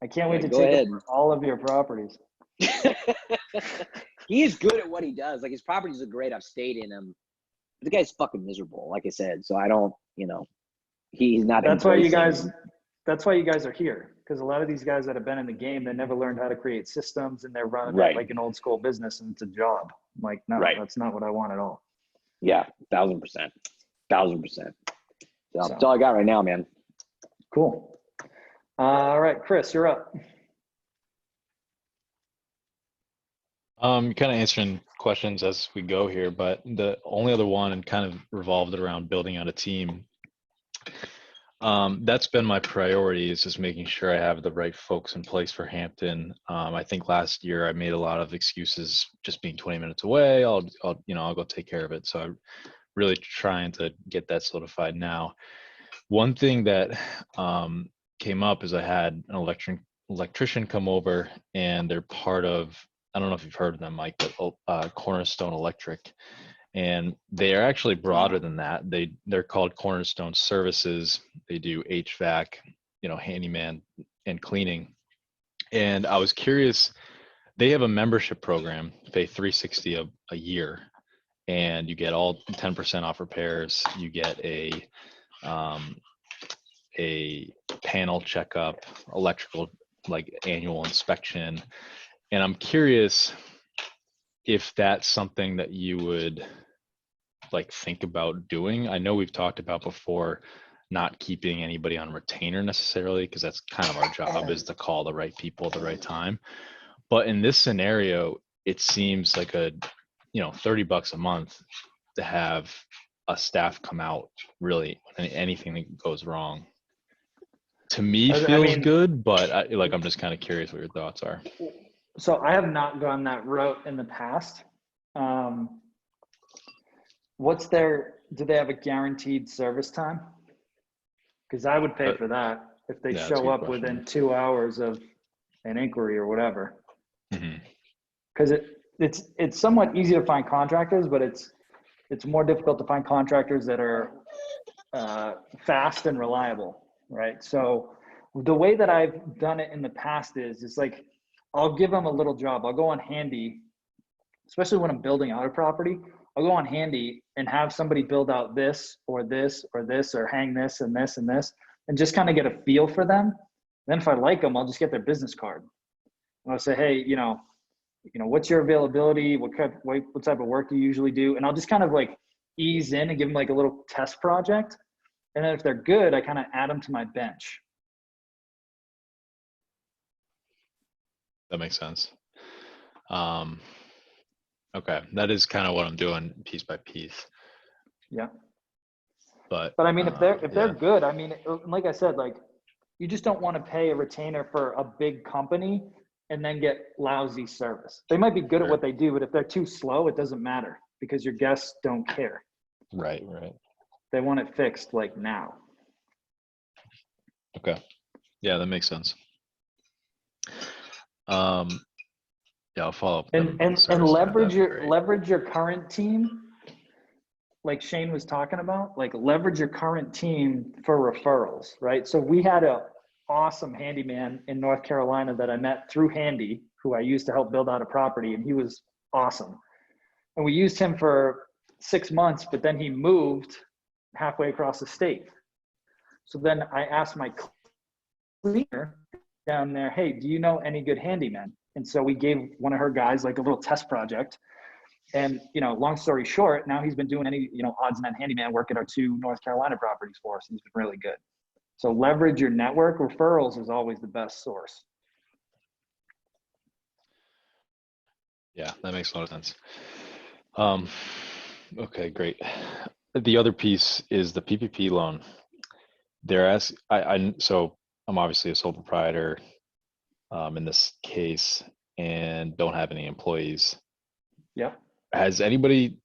I can't wait to take over all of your properties. He is good at what he does. Like, his properties are great. I've stayed in them. The guy's fucking miserable, like I said. So I don't, you know, he's not. That's why you guys are here. Because a lot of these guys that have been in the game, they never learned how to create systems, and they're running like an old school business, and it's a job. I'm like, no, that's not what I want at all. Yeah, 1000%. So that's all I got right now, man. Cool. All right, Chris, you're up. Kind of answering questions as we go here, but the only other one and kind of revolved around building out a team. That's been my priority, is just making sure I have the right folks in place for Hampton. I think last year I made a lot of excuses, just being 20 minutes away. I'll go take care of it. So I'm really trying to get that solidified now. One thing that came up is I had an electrician come over, and they're part of, I don't know if you've heard of them, Mike, but Cornerstone Electric. And they are actually broader than that. They're called Cornerstone Services. They do HVAC, you know, handyman and cleaning. And I was curious, they have a membership program, pay $360 a year, and you get all 10% off repairs. You get a panel checkup, electrical, like annual inspection. And I'm curious if that's something that you would like think about doing. I know we've talked about before not keeping anybody on retainer necessarily, because that's kind of our job, is to call the right people at the right time. But in this scenario, it seems like $30 a month to have a staff come out, really, anything that goes wrong. To me, feels good, but I'm just kind of curious what your thoughts are. So I have not gone that route in the past. Do they have a guaranteed service time? Because I would pay for that if they show up within 2 hours of an inquiry or whatever. Because it's somewhat easy to find contractors, but it's more difficult to find contractors that are fast and reliable, right? So the way that I've done it in the past is like, I'll give them a little job. I'll go on Handy, especially when I'm building out a property. I'll go on Handy and have somebody build out this or this or this, or hang this and this and this, and just kind of get a feel for them. Then if I like them, I'll just get their business card. And I'll say, hey, what's your availability? What type of work do you usually do? And I'll just kind of like ease in and give them like a little test project. And then if they're good, I kind of add them to my bench. That makes sense. Okay, that is kind of what I'm doing piece by piece. Yeah. But I mean, if they're yeah. good, I mean, like I said, like you just don't want to pay a retainer for a big company and then get lousy service. They might be good at what they do, but if they're too slow, it doesn't matter because your guests don't care. Right. They want it fixed like now. Okay. Yeah, that makes sense. Yeah, I'll follow up. And leverage your current team. Like Shane was talking about, like leverage your current team for referrals, right? So we had a awesome handyman in North Carolina that I met through Handy, who I used to help build out a property, and he was awesome. And we used him for 6 months, but then he moved halfway across the state. So then I asked my cleaner down there, hey, do you know any good handymen? And so we gave one of her guys like a little test project. And, long story short, now he's been doing any, odds and end handyman work at our 2 North Carolina properties for us. He's been really good. So leverage your network. Referrals is always the best source. Yeah, that makes a lot of sense. Okay, great. The other piece is the PPP loan. So I'm obviously a sole proprietor in this case and don't have any employees. Yeah. Has anybody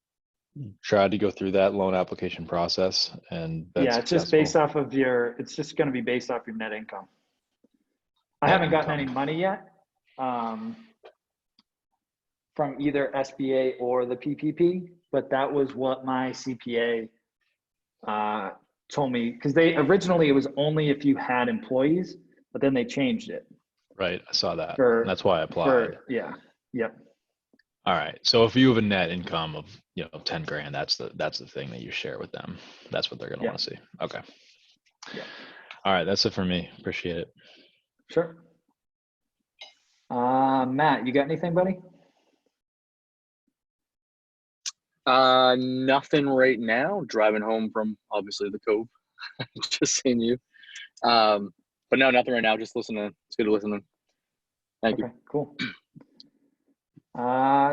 tried to go through that loan application process? And that's it's just based off of it's just going to be based off your net income. I haven't gotten any money yet from either SBA or the PPP, but that was what my CPA told me, because originally it was only if you had employees, but then they changed it. Right, I saw that. That's why I applied. Yep. All right. So if you have a net income of 10 grand, that's the thing that you share with them. That's what they're gonna want to see. Okay. Yeah. All right, that's it for me. Appreciate it. Sure. Matt, you got anything, buddy? Nothing right now. Driving home from obviously the Cove. Just seeing you. But no, nothing right now. Just listening. It's good to listen. Thank you. Cool.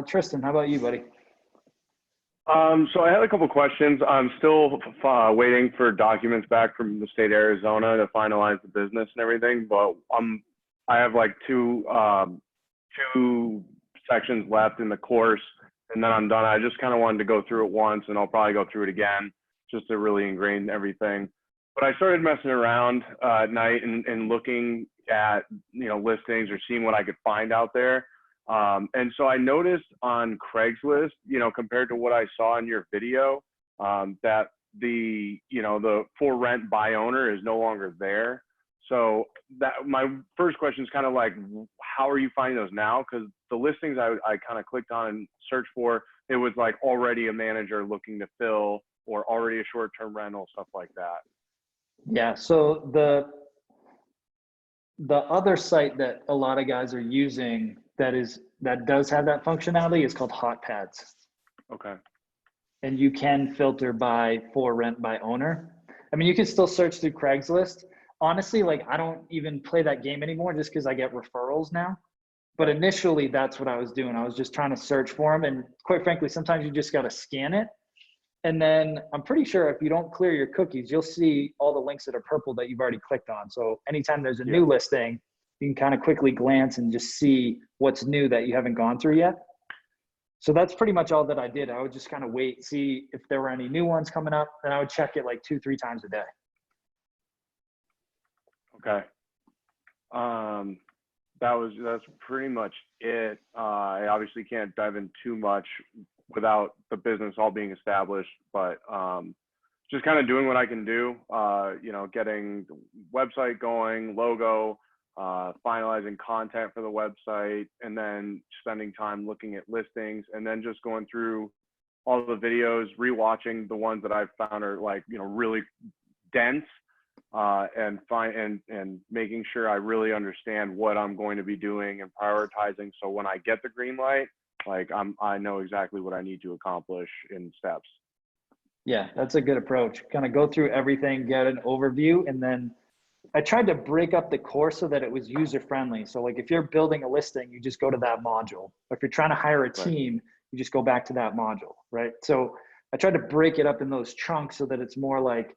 Tristan, how about you, buddy? So I had a couple questions. I'm still waiting for documents back from the state of Arizona to finalize the business and everything, but I have like two sections left in the course, and then I'm done. I just kind of wanted to go through it once, and I'll probably go through it again just to really ingrain everything. But I started messing around at night and looking at listings or seeing what I could find out there. And so I noticed on Craigslist, compared to what I saw in your video, that the for rent by owner is no longer there. So that my first question is kind of like, how are you finding those now? Because the listings I kind of clicked on and searched for, it was like already a manager looking to fill or already a short-term rental, stuff like that. Yeah. So the other site that a lot of guys are using that does have that functionality is called HotPads. Okay. And you can filter by for rent by owner. I mean, you can still search through Craigslist. Honestly, like I don't even play that game anymore just because I get referrals now. But initially, that's what I was doing. I was just trying to search for them. And quite frankly, sometimes you just got to scan it. And then I'm pretty sure if you don't clear your cookies, you'll see all the links that are purple that you've already clicked on. So anytime there's a new listing, you can kind of quickly glance and just see what's new that you haven't gone through yet. So that's pretty much all that I did. I would just kind of wait, see if there were any new ones coming up, and I would check it like 2-3 times a day. Okay. That's pretty much it. I obviously can't dive in too much without the business all being established, but just kind of doing what I can do, getting the website going, logo, finalizing content for the website, and then spending time looking at listings, and then just going through all the videos, rewatching the ones that I've found are like, really dense, and making sure I really understand what I'm going to be doing and prioritizing. So when I get the green light, like I know exactly what I need to accomplish in steps. Yeah, that's a good approach. Kind of go through everything, get an overview, and then I tried to break up the course so that it was user friendly. So like if you're building a listing, you just go to that module. Or if you're trying to hire a team, you just go back to that module, right? So I tried to break it up in those chunks so that it's more like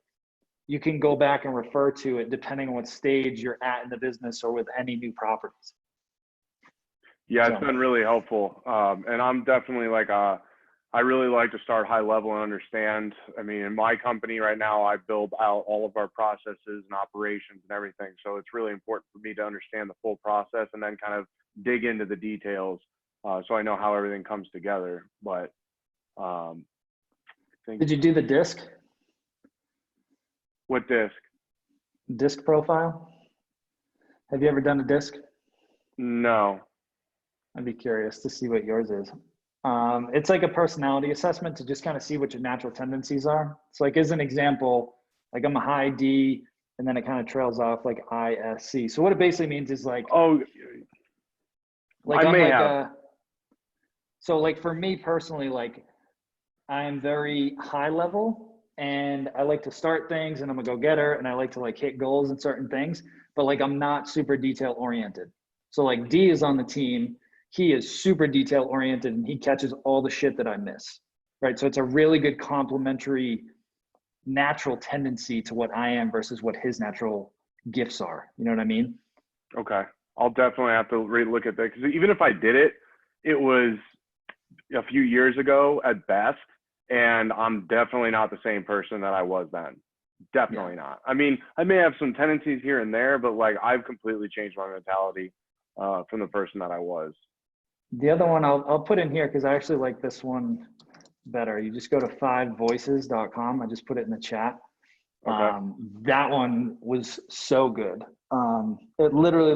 you can go back and refer to it depending on what stage you're at in the business or with any new properties. Yeah, it's been really helpful. And I'm definitely like, I really like to start high level and understand. I mean, in my company right now, I build out all of our processes and operations and everything. So it's really important for me to understand the full process and then kind of dig into the details so I know how everything comes together. But I think. Did you do the disc? What disc? Disc profile? Have you ever done a disc? No. I'd be curious to see what yours is. It's like a personality assessment to just kind of see what your natural tendencies are. So like as an example, like I'm a high D and then it kind of trails off like ISC. So what it basically means is like, oh, like I I'm may like have. So like for me personally, like I'm very high level and I like to start things and I'm a go-getter and I like to like hit goals in certain things, but like I'm not super detail oriented. So like D is on the team. He is super detail oriented and he catches all the shit that I miss, right? So it's a really good complementary natural tendency to what I am versus what his natural gifts are. You know what I mean? Okay. I'll definitely have to look at that because even if I did it, it was a few years ago at best. And I'm definitely not the same person that I was then. Definitely not. I mean, I may have some tendencies here and there, but like I've completely changed my mentality from the person that I was. The other one I'll put in here because I actually like this one better. You just go to 5voices.com. I just put it in the chat. Okay. That one was so good. It literally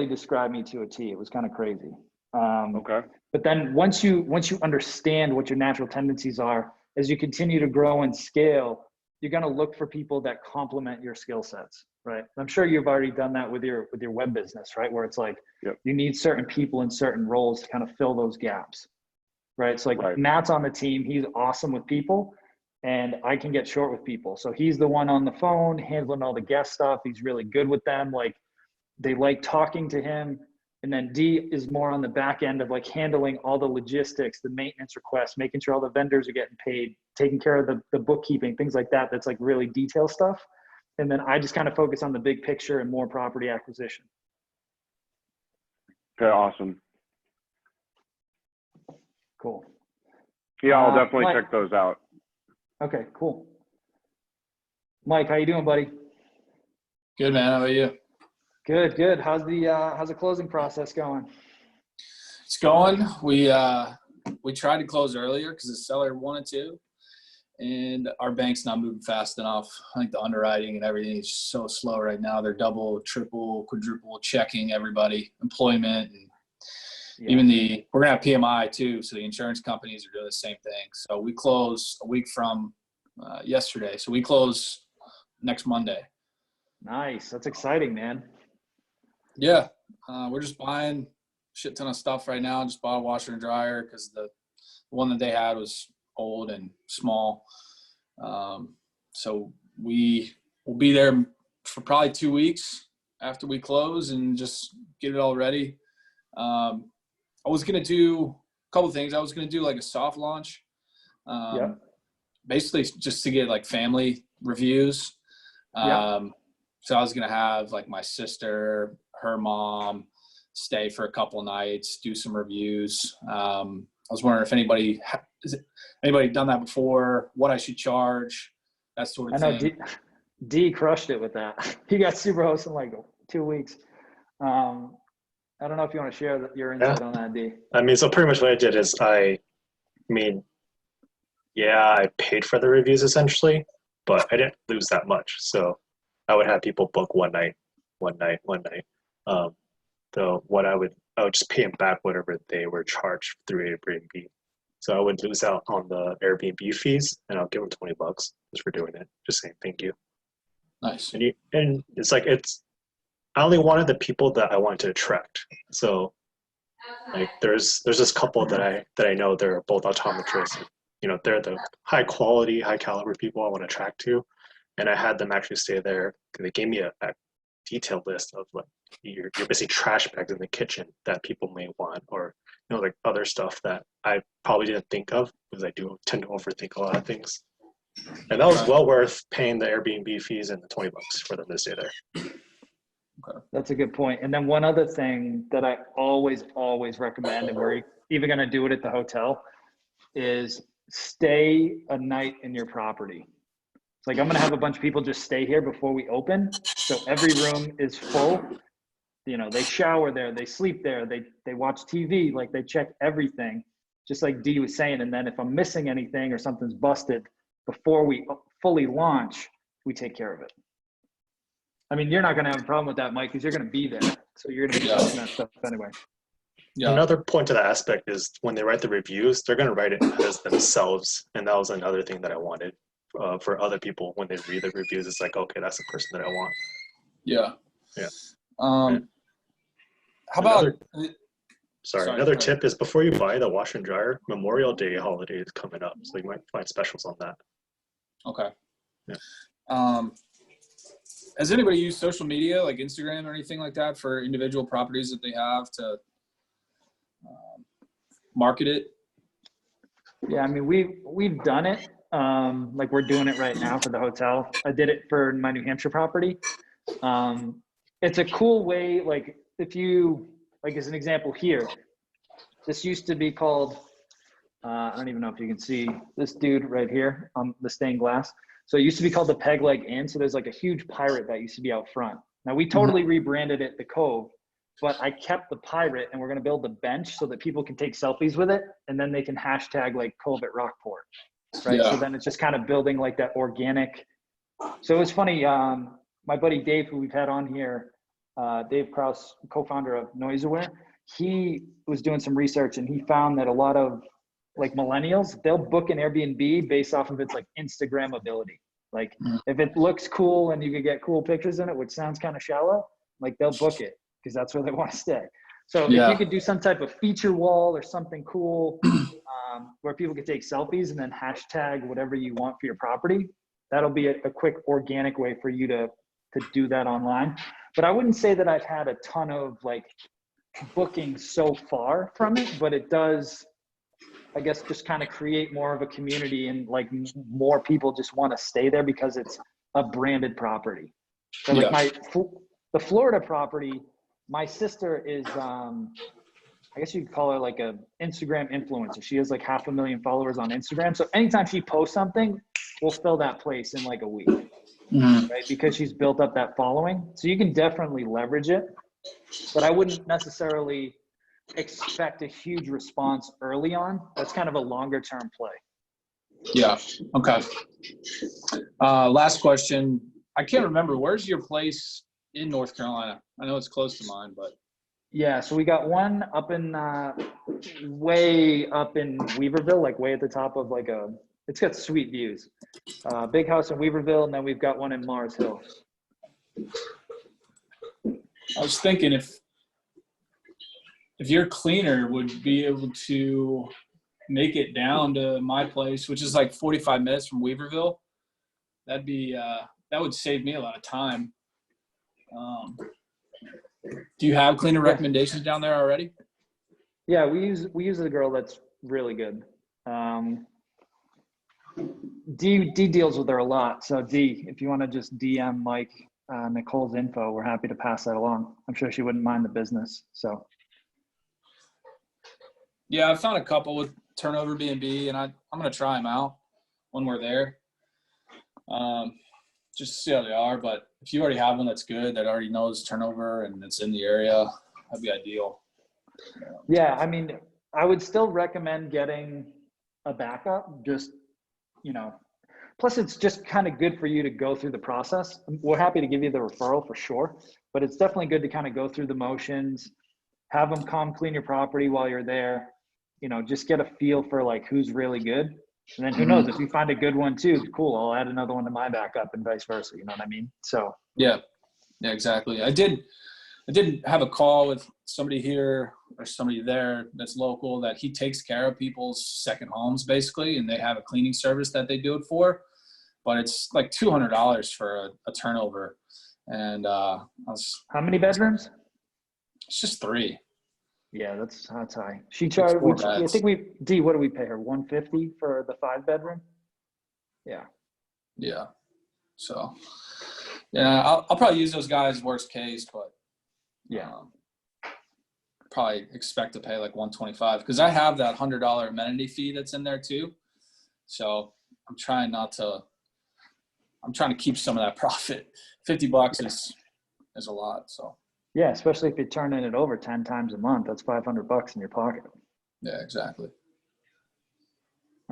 described me to a T. It was kind of crazy. Okay. But then once you understand what your natural tendencies are, as you continue to grow and scale, you're going to look for people that complement your skill sets, right? I'm sure you've already done that with your web business, right? Where it's like, you need certain people in certain roles to kind of fill those gaps, right? So like Matt's on the team, he's awesome with people and I can get short with people. So he's the one on the phone handling all the guest stuff. He's really good with them. Like they like talking to him. And then D is more on the back end of like handling all the logistics, the maintenance requests, making sure all the vendors are getting paid, taking care of the bookkeeping, things like that. That's like really detail stuff. And then I just kind of focus on the big picture and more property acquisition. Okay, awesome. Cool. Yeah, I'll definitely Mike, check those out. Okay, cool. Mike, how you doing, buddy? Good, man. How about you? Good, good. How's the closing process going? It's going. We tried to close earlier because the seller wanted to, and our bank's not moving fast enough. I think the underwriting and everything is just so slow right now. They're double, triple, quadruple checking everybody, employment, and even we're gonna have PMI too. So the insurance companies are doing the same thing. So we close a week from yesterday. So we close next Monday. Nice. That's exciting, man. Yeah, we're just buying a shit ton of stuff right now. Just bought a washer and dryer because the one that they had was old and small. So we will be there for probably 2 weeks after we close and just get it all ready. I was going to do a couple of things. I was going to do like a soft launch, basically just to get like family reviews. So I was going to have like my sister, her mom stay for a couple nights, do some reviews. I was wondering if anybody done that before, what I should charge, that sort of thing. I know D crushed it with that. He got super host in like 2 weeks. I don't know if you want to share your insight on that, D. I mean, so pretty much what I did is I paid for the reviews essentially, but I didn't lose that much. So I would have people book one night. So what I would just pay them back whatever they were charged through Airbnb. So I would lose out on the Airbnb fees, and I'll give them $20 just for doing it. Just saying thank you. Nice. And it's like I only wanted the people that I wanted to attract. So like there's this couple that I know, they're both optometrists. You know, they're the high quality, high caliber people I want to attract to. and I had them actually stay there. They gave me a detailed list of like your basically trash bags in the kitchen that people may want, or like other stuff that I probably didn't think of because I do tend to overthink a lot of things. And that was well worth paying the Airbnb fees and the $20 for them to stay there. Okay. That's a good point. And then one other thing that I always recommend, and we're even going to do it at the hotel, is stay a night in your property. It's like, I'm going to have a bunch of people just stay here before we open. So every room is full. They shower there, they sleep there, they watch TV, like they check everything, just like Dee was saying. And then if I'm missing anything or something's busted before we fully launch, we take care of it. I mean, you're not going to have a problem with that, Mike, because you're going to be there. So you're going to be doing that stuff anyway. Yeah. Another point to that aspect is when they write the reviews, they're going to write it as themselves. And that was another thing that I wanted for other people. When they read the reviews, it's like, okay, that's the person that I want. Yeah. Yeah. How about another tip is before you buy the washer and dryer, Memorial Day holiday is coming up, so you might find specials on that. Okay. Yeah. Has anybody used social media like Instagram or anything like that for individual properties that they have to market it? Yeah, I mean, we've done it. Like we're doing it right now for the hotel. I did it for my New Hampshire property. It's a cool way, like if you, like as an example here, this used to be called, I don't even know if you can see this dude right here on the stained glass. So it used to be called the Peg Leg Inn. So there's like a huge pirate that used to be out front. Now we totally rebranded it the Cove, but I kept the pirate, and we're going to build the bench so that people can take selfies with it. And then they can hashtag like Cove at Rockport. Right. Yeah. So then it's just kind of building like that organic. So it was funny. My buddy Dave, who we've had on here, Dave Kraus, co-founder of NoiseAware, he was doing some research and he found that a lot of like millennials, they'll book an Airbnb based off of its like Instagram ability. Like if it looks cool and you can get cool pictures in it, which sounds kind of shallow, like they'll book it because that's where they want to stay. So if you could do some type of feature wall or something cool where people could take selfies and then hashtag whatever you want for your property, that'll be a quick organic way for you to do that online. But I wouldn't say that I've had a ton of like bookings so far from it, but it does, I guess, just kind of create more of a community, and like more people just want to stay there because it's a branded property. So like the Florida property, my sister is, I guess you could call her like a Instagram influencer. She has like 500,000 followers on Instagram. So anytime she posts something, we'll fill that place in like a week, right? Because she's built up that following. So you can definitely leverage it, but I wouldn't necessarily expect a huge response early on. That's kind of a longer term play. Yeah. Okay. Last question. I can't remember. Where's your place in North Carolina? I know it's close to mine, but. Yeah. So we got one up in, way up in Weaverville, like way at the top of like it's got sweet views. Big house in Weaverville. And then we've got one in Mars Hill. I was thinking if your cleaner would be able to make it down to my place, which is like 45 minutes from Weaverville, that'd be that would save me a lot of time. Do you have cleaner recommendations down there already? Yeah, we use a girl that's really good. D deals with her a lot. So D, if you want to just DM Mike Nicole's info, we're happy to pass that along. I'm sure she wouldn't mind the business. So. Yeah, I found a couple with Turnover B&B, and I'm going to try them out when we're there, just to see how they are. But if you already have one that's good, that already knows Turnover and it's in the area, that'd be ideal. Yeah, I mean, I would still recommend getting a backup, just, plus it's just kind of good for you to go through the process. We're happy to give you the referral for sure, but it's definitely good to kind of go through the motions, have them come clean your property while you're there. Just get a feel for like who's really good. And then who knows, if you find a good one too, cool, I'll add another one to my backup and vice versa. You know what I mean? So. Yeah, exactly. I did have a call with somebody here or somebody there that's local that he takes care of people's second homes basically. And they have a cleaning service that they do it for. but it's like $200 for a turnover. And How many bedrooms? it's just 3. Yeah, that's high. She charged. Four I beds. think what do we pay her? 150 for the 5-bedroom. Yeah. Yeah. So, yeah, I'll probably use those guys worst case, but Yeah. probably expect to pay like 125 because I have that $100 amenity fee that's in there too. So I'm trying to keep some of that profit. $50 is a lot. So Yeah, especially if you're turning it over 10 times a month, that's $500 in your pocket. yeah, exactly.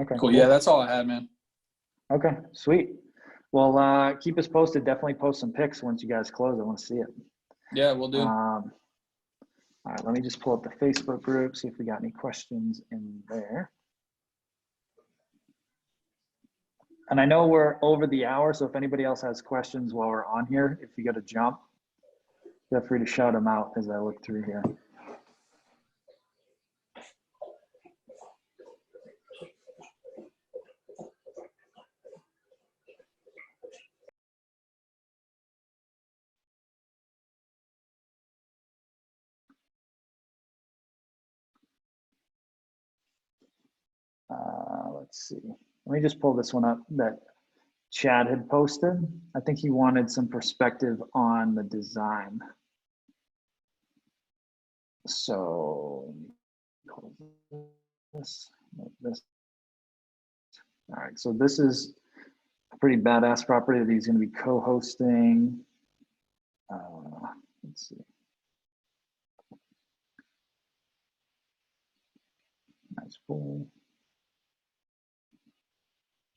Okay. Cool. Yeah, that's all I had, man. Okay, sweet. Well, keep us posted. Definitely post some pics once you guys close. I want to see it. Yeah, we'll do. All right, let me just pull up the Facebook group, see if we got any questions in there. And I know we're over the hour, so if anybody else has questions while we're on here, if you got to jump, feel free to shout them out as I look through here. Let's see. Let me just pull this one up that Chad had posted. I think he wanted some perspective on the design. So this. All right, so this is a pretty badass property that he's going to be co-hosting. Let's see. Nice pool.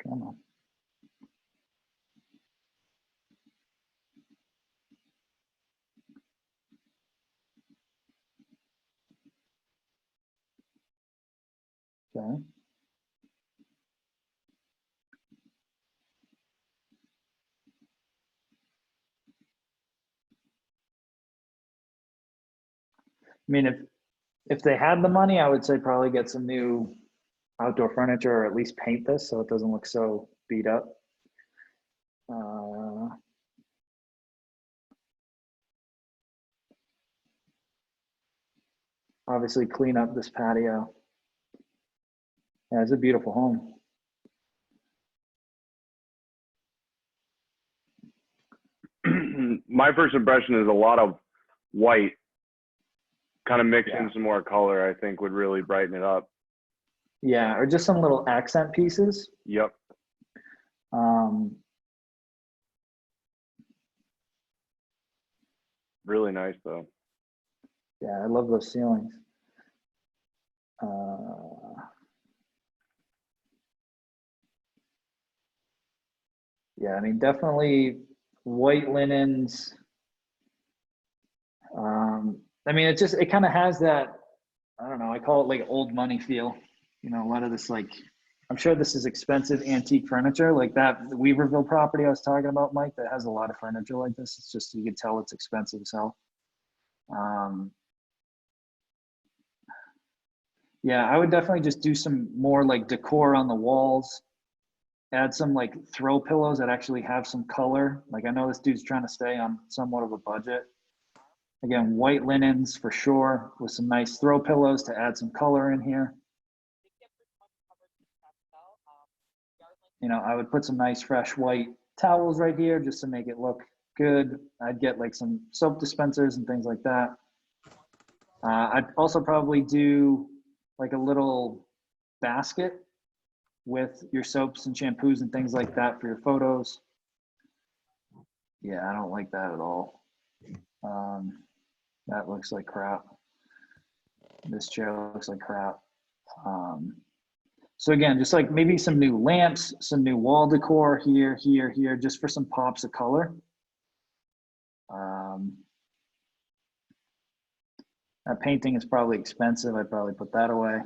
Come on. Okay. I mean, if they had the money, I would say probably get some new outdoor furniture or at least paint this so it doesn't look so beat up. Obviously clean up this patio. Yeah, it's a beautiful home. My first impression is a lot of white, kind of mixing Yeah. some more color, I think would really brighten it up. Yeah, or just some little accent pieces. Yep. Really nice though. Yeah, I love those ceilings. Yeah, I mean, definitely white linens. I mean, it kind of has that, I don't know, I call it like old money feel. You know, a lot of this, like, I'm sure this is expensive antique furniture, like that Weaverville property I was talking about, Mike, that has a lot of furniture like this. It's just, you can tell it's expensive as hell. Yeah, I would definitely just do some more like decor on the walls. Add some like throw pillows that actually have some color. Like, I know this dude's trying to stay on somewhat of a budget. Again, white linens for sure, with some nice throw pillows to add some color in here. You know, I would put some nice fresh white towels right here just to make it look good. I'd get like some soap dispensers and things like that. I'd also probably do like a little basket with your soaps and shampoos and things like that for your photos. Yeah, I don't like that at all. That looks like crap. This chair looks like crap. So again, just like maybe some new lamps, some new wall decor here, just for some pops of color. That painting is probably expensive. I'd probably put that away.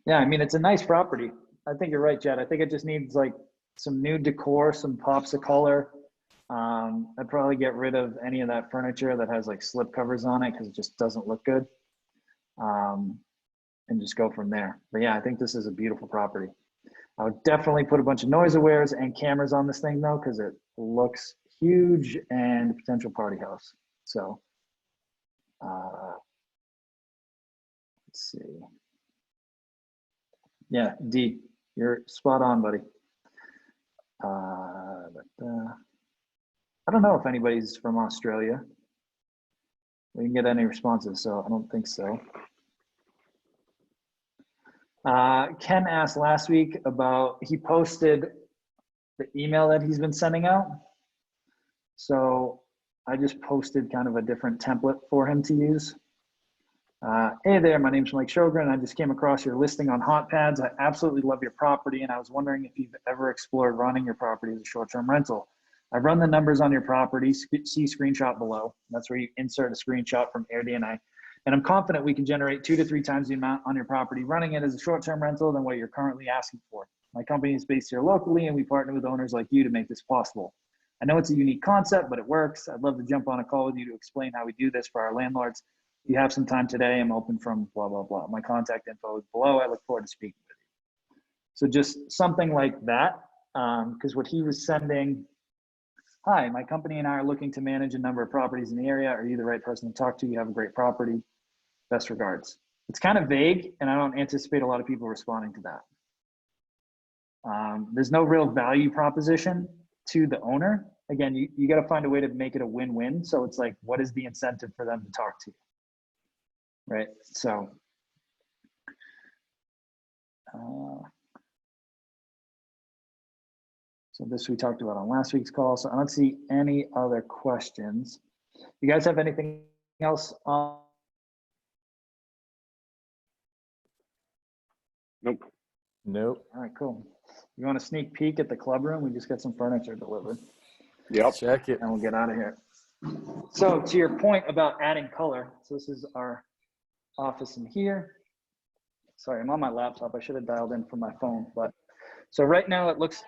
Yeah, I mean, it's a nice property. I think you're right, Jed. I think it just needs like some new decor, some pops of color. I'd probably get rid of any of that furniture that has like slip covers on it because it just doesn't look good. And just go from there. But yeah, I think this is a beautiful property. I would definitely put a bunch of noise awares and cameras on this thing though, because it looks huge and potential party house. So let's see. Yeah, D, you're spot on, buddy. I don't know if anybody's from Australia. We didn't get any responses, so I don't think so. Ken asked last week about, he posted the email that he's been sending out. So I just posted kind of a different template for him to use. Hey there, my name's Mike Sjogren. I just came across your listing on HotPads. I absolutely love your property, and I was wondering if you've ever explored running your property as a short-term rental. I've run the numbers on your property, see screenshot below. That's where you insert a screenshot from AirDNA. And I'm confident we can generate 2 to 3 times the amount on your property running it as a short-term rental than what you're currently asking for. My company is based here locally, and we partner with owners like you to make this possible. I know it's a unique concept, but it works. I'd love to jump on a call with you to explain how we do this for our landlords. If you have some time today, I'm open from blah, blah, blah. My contact info is below. I look forward to speaking with you. So just something like that, because what he was sending, hi, my company and I are looking to manage a number of properties in the area. Are you the right person to talk to? You have a great property. Best regards. It's kind of vague, and I don't anticipate a lot of people responding to that. There's no real value proposition to the owner. Again, you got to find a way to make it a win-win. So it's like, what is the incentive for them to talk to you? Right? So, so this we talked about on last week's call. So I don't see any other questions. You guys have anything else on? Nope. Nope. All right, cool. You want a sneak peek at the club room? We just got some furniture delivered. Yep. Check it. And we'll get out of here. So to your point about adding color, so this is our office in here. Sorry, I'm on my laptop. I should have dialed in from my phone, but so right now it looks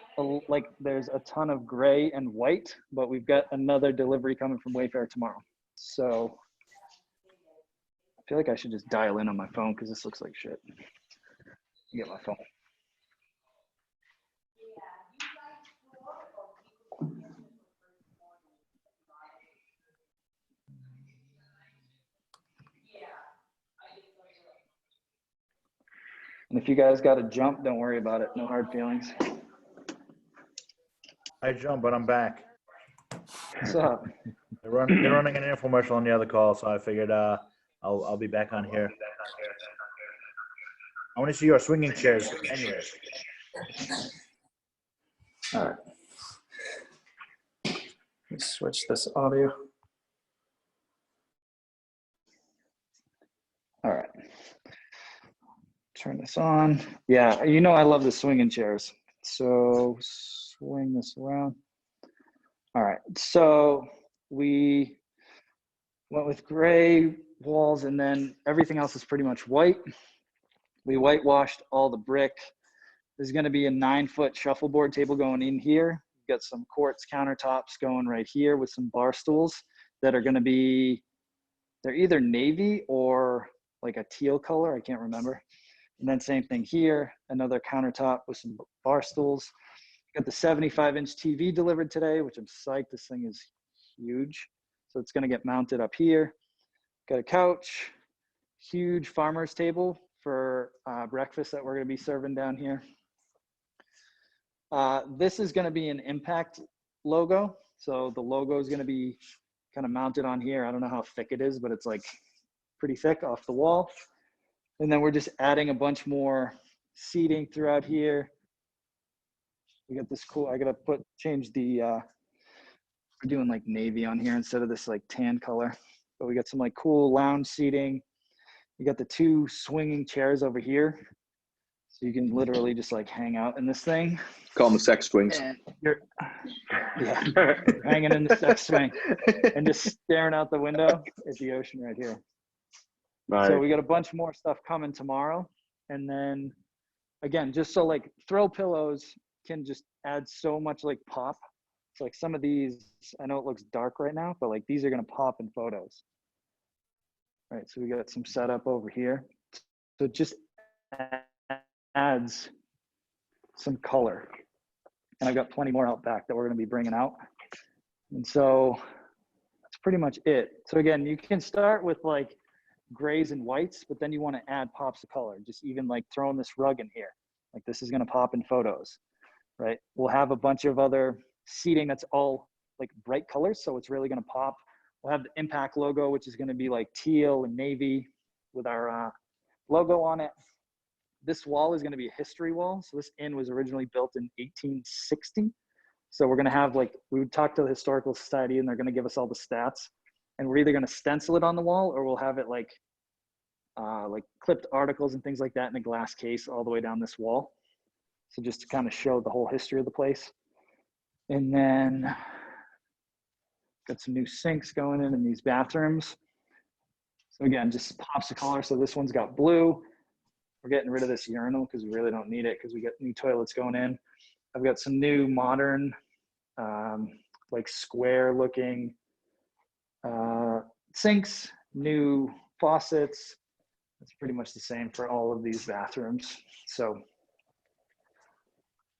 like there's a ton of gray and white, but we've got another delivery coming from Wayfair tomorrow. So I feel like I should just dial in on my phone because this looks like shit. Get my phone. And if you guys got to jump, don't worry about it. No hard feelings. I jumped, but I'm back. What's up? They're running an infomercial on the other call, so I figured I'll be back on here. I want to see your swinging chairs and yours. All right. Let's switch this audio. All right. Turn this on. Yeah, you know I love the swinging chairs. So swing this around. All right. So we went with gray walls, and then everything else is pretty much white. We whitewashed all the brick. There's going to be a 9-foot shuffleboard table going in here. We've got some quartz countertops going right here with some bar stools that are going to be, they're either navy or like a teal color. I can't remember. And then same thing here, another countertop with some bar stools. Got the 75-inch TV delivered today, which I'm psyched. This thing is huge. So it's going to get mounted up here. Got a couch, huge farmer's table for breakfast that we're going to be serving down here. This is going to be an impact logo. So the logo is going to be kind of mounted on here. I don't know how thick it is, but it's like pretty thick off the wall. And then we're just adding a bunch more seating throughout here. We got this cool, I got to change the, we're doing like navy on here instead of this like tan color. But we got some like cool lounge seating. You got the 2 swinging chairs over here. So you can literally just like hang out in this thing. Call them the sex swings. And you're hanging in the sex swing and just staring out the window at the ocean right here. Nice. So we got a bunch more stuff coming tomorrow. And then again, just so like throw pillows can just add so much like pop So like some of these, I know it looks dark right now, but like these are gonna pop in photos. All right, so we got some setup over here. So it just adds some color. And I've got plenty more out back that we're gonna be bringing out. And so that's pretty much it. So again, you can start with like grays and whites, but then you wanna add pops of color. Just even like throwing this rug in here. Like this is gonna pop in photos, right? We'll have a bunch of other seating that's all like bright colors, so it's really gonna pop. We'll have the Impact logo, which is gonna be like teal and navy with our logo on it. This wall is gonna be a history wall. So this inn was originally built in 1860. So we're gonna have like, we would talk to the Historical Society and they're gonna give us all the stats. And we're either gonna stencil it on the wall or we'll have it like clipped articles and things like that in a glass case all the way down this wall. So just to kind of show the whole history of the place. And then got some new sinks going in these bathrooms. So again, just pops of color. So this one's got blue. We're getting rid of this urinal because we really don't need it because we got new toilets going in. I've got some new modern, like square looking sinks, new faucets. It's pretty much the same for all of these bathrooms. So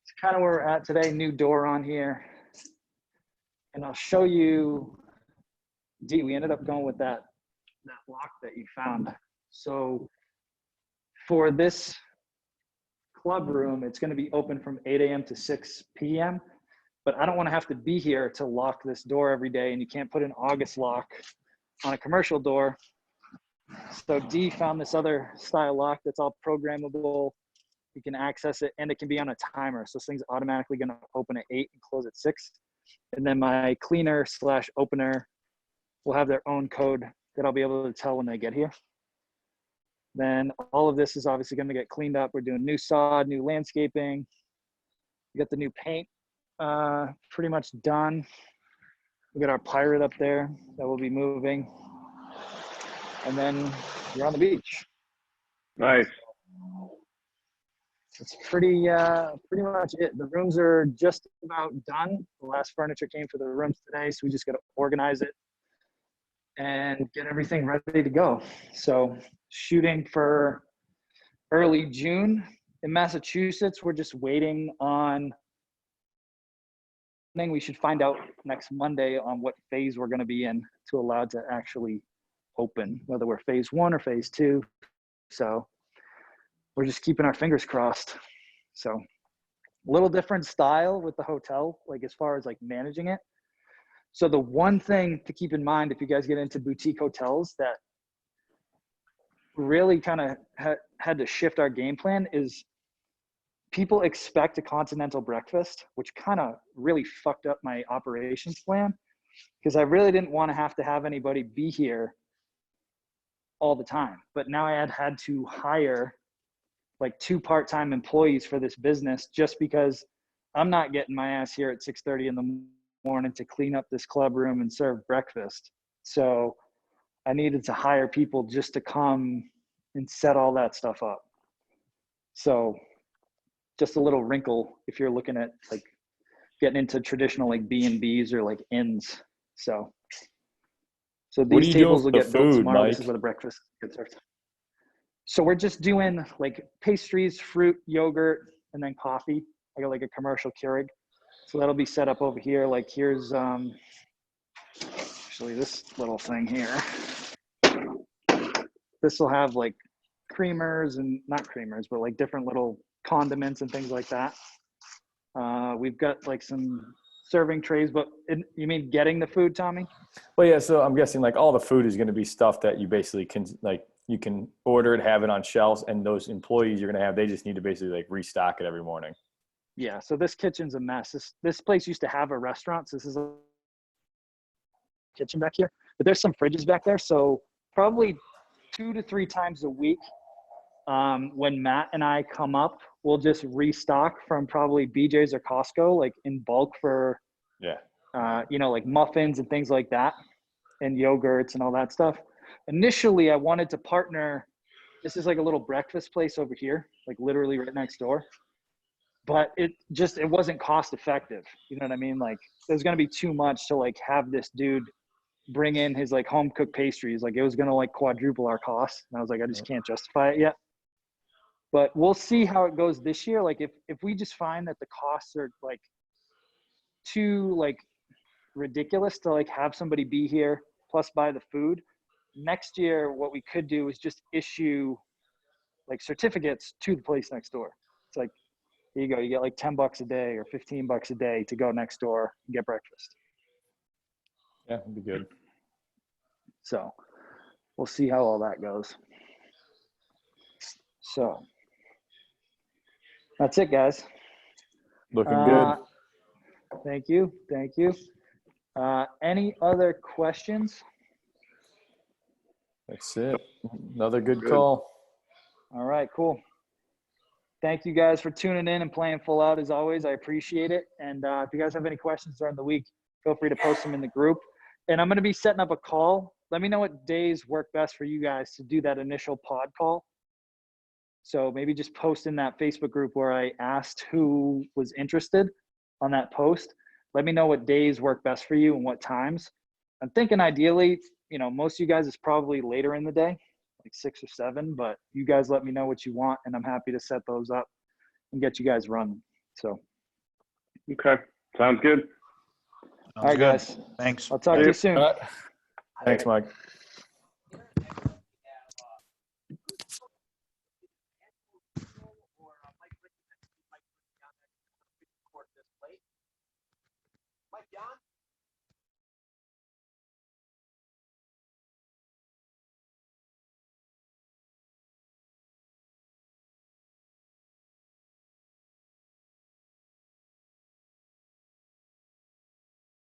it's kind of where we're at today. New door on here. And I'll show you, D, we ended up going with that lock that you found. So for this club room, it's going to be open from 8 a.m. to 6 p.m. But I don't want to have to be here to lock this door every day. And you can't put an August lock on a commercial door. So D found this other style lock that's all programmable. You can access it and it can be on a timer. So this thing's automatically going to open at 8 and close at 6. And then my cleaner / opener will have their own code that I'll be able to tell when they get here. Then all of this is obviously going to get cleaned up. We're doing new sod, new landscaping. We got the new paint pretty much done. We got our pirate up there that will be moving. And then you're on the beach. Nice. It's pretty much it. The rooms are just about done. The last furniture came for the rooms today, so we just got to organize it and get everything ready to go. So shooting for early June. In Massachusetts, we're just waiting on, we should find out next Monday on what phase we're going to be in to allow to actually open, whether we're phase 1 or phase 2. So we're just keeping our fingers crossed. So a little different style with the hotel, like as far as like managing it. So the one thing to keep in mind, if you guys get into boutique hotels, that really kind of had to shift our game plan is people expect a continental breakfast, which kind of really fucked up my operations plan because I really didn't want to have anybody be here all the time. But now I had to hire like 2 part-time employees for this business just because I'm not getting my ass here at 6:30 in the morning to clean up this club room and serve breakfast. So I needed to hire people just to come and set all that stuff up. So just a little wrinkle if you're looking at like getting into traditional like B&Bs or like inns. So these tables will get built tomorrow. Mike? This is where the breakfast gets served. So we're just doing like pastries, fruit, yogurt, and then coffee. I got like a commercial Keurig. So that'll be set up over here. Like here's actually this little thing here. This will have like creamers and not creamers, but like different little condiments and things like that. We've got like some serving trays, but you mean getting the food, Tommy? Well, yeah. So I'm guessing like all the food is going to be stuff that you basically can like, you can order it, have it on shelves, and those employees you're going to have, they just need to basically like restock it every morning. Yeah. So this kitchen's a mess. This place used to have a restaurant. So this is a kitchen back here, but there's some fridges back there. So probably 2 to 3 times a week, when Matt and I come up, we'll just restock from probably BJ's or Costco, like in bulk for, like muffins and things like that, and yogurts and all that stuff. Initially, I wanted to partner. This is like a little breakfast place over here, like literally right next door. but it wasn't cost effective. You know what I mean? Like there's going to be too much to like have this dude bring in his like home cooked pastries. Like it was going to like quadruple our costs. And I was like, I just can't justify it yet. But we'll see how it goes this year. Like if we just find that the costs are like too like ridiculous to like have somebody be here plus buy the food, next year what we could do is just issue like certificates to the place next door. It's like, here you go, you get like $10 a day or $15 a day to go next door and get breakfast. Yeah, it'd be good. So we'll see how all that goes. So that's it, guys. Looking good. Thank you. Any other questions? That's it. Another good call. All right, cool. Thank you guys for tuning in and playing full out as always. I appreciate it. And if you guys have any questions during the week, feel free to post them in the group. And I'm going to be setting up a call. Let me know what days work best for you guys to do that initial pod call. So maybe just post in that Facebook group where I asked who was interested on that post. Let me know what days work best for you and what times. I'm thinking ideally, you know, most of you guys is probably later in the day, like 6 or 7, but you guys let me know what you want and I'm happy to set those up and get you guys running. So. Okay. Sounds good. All right, guys. Thanks. I'll talk to you soon. All right. Thanks, Mike. Mike John?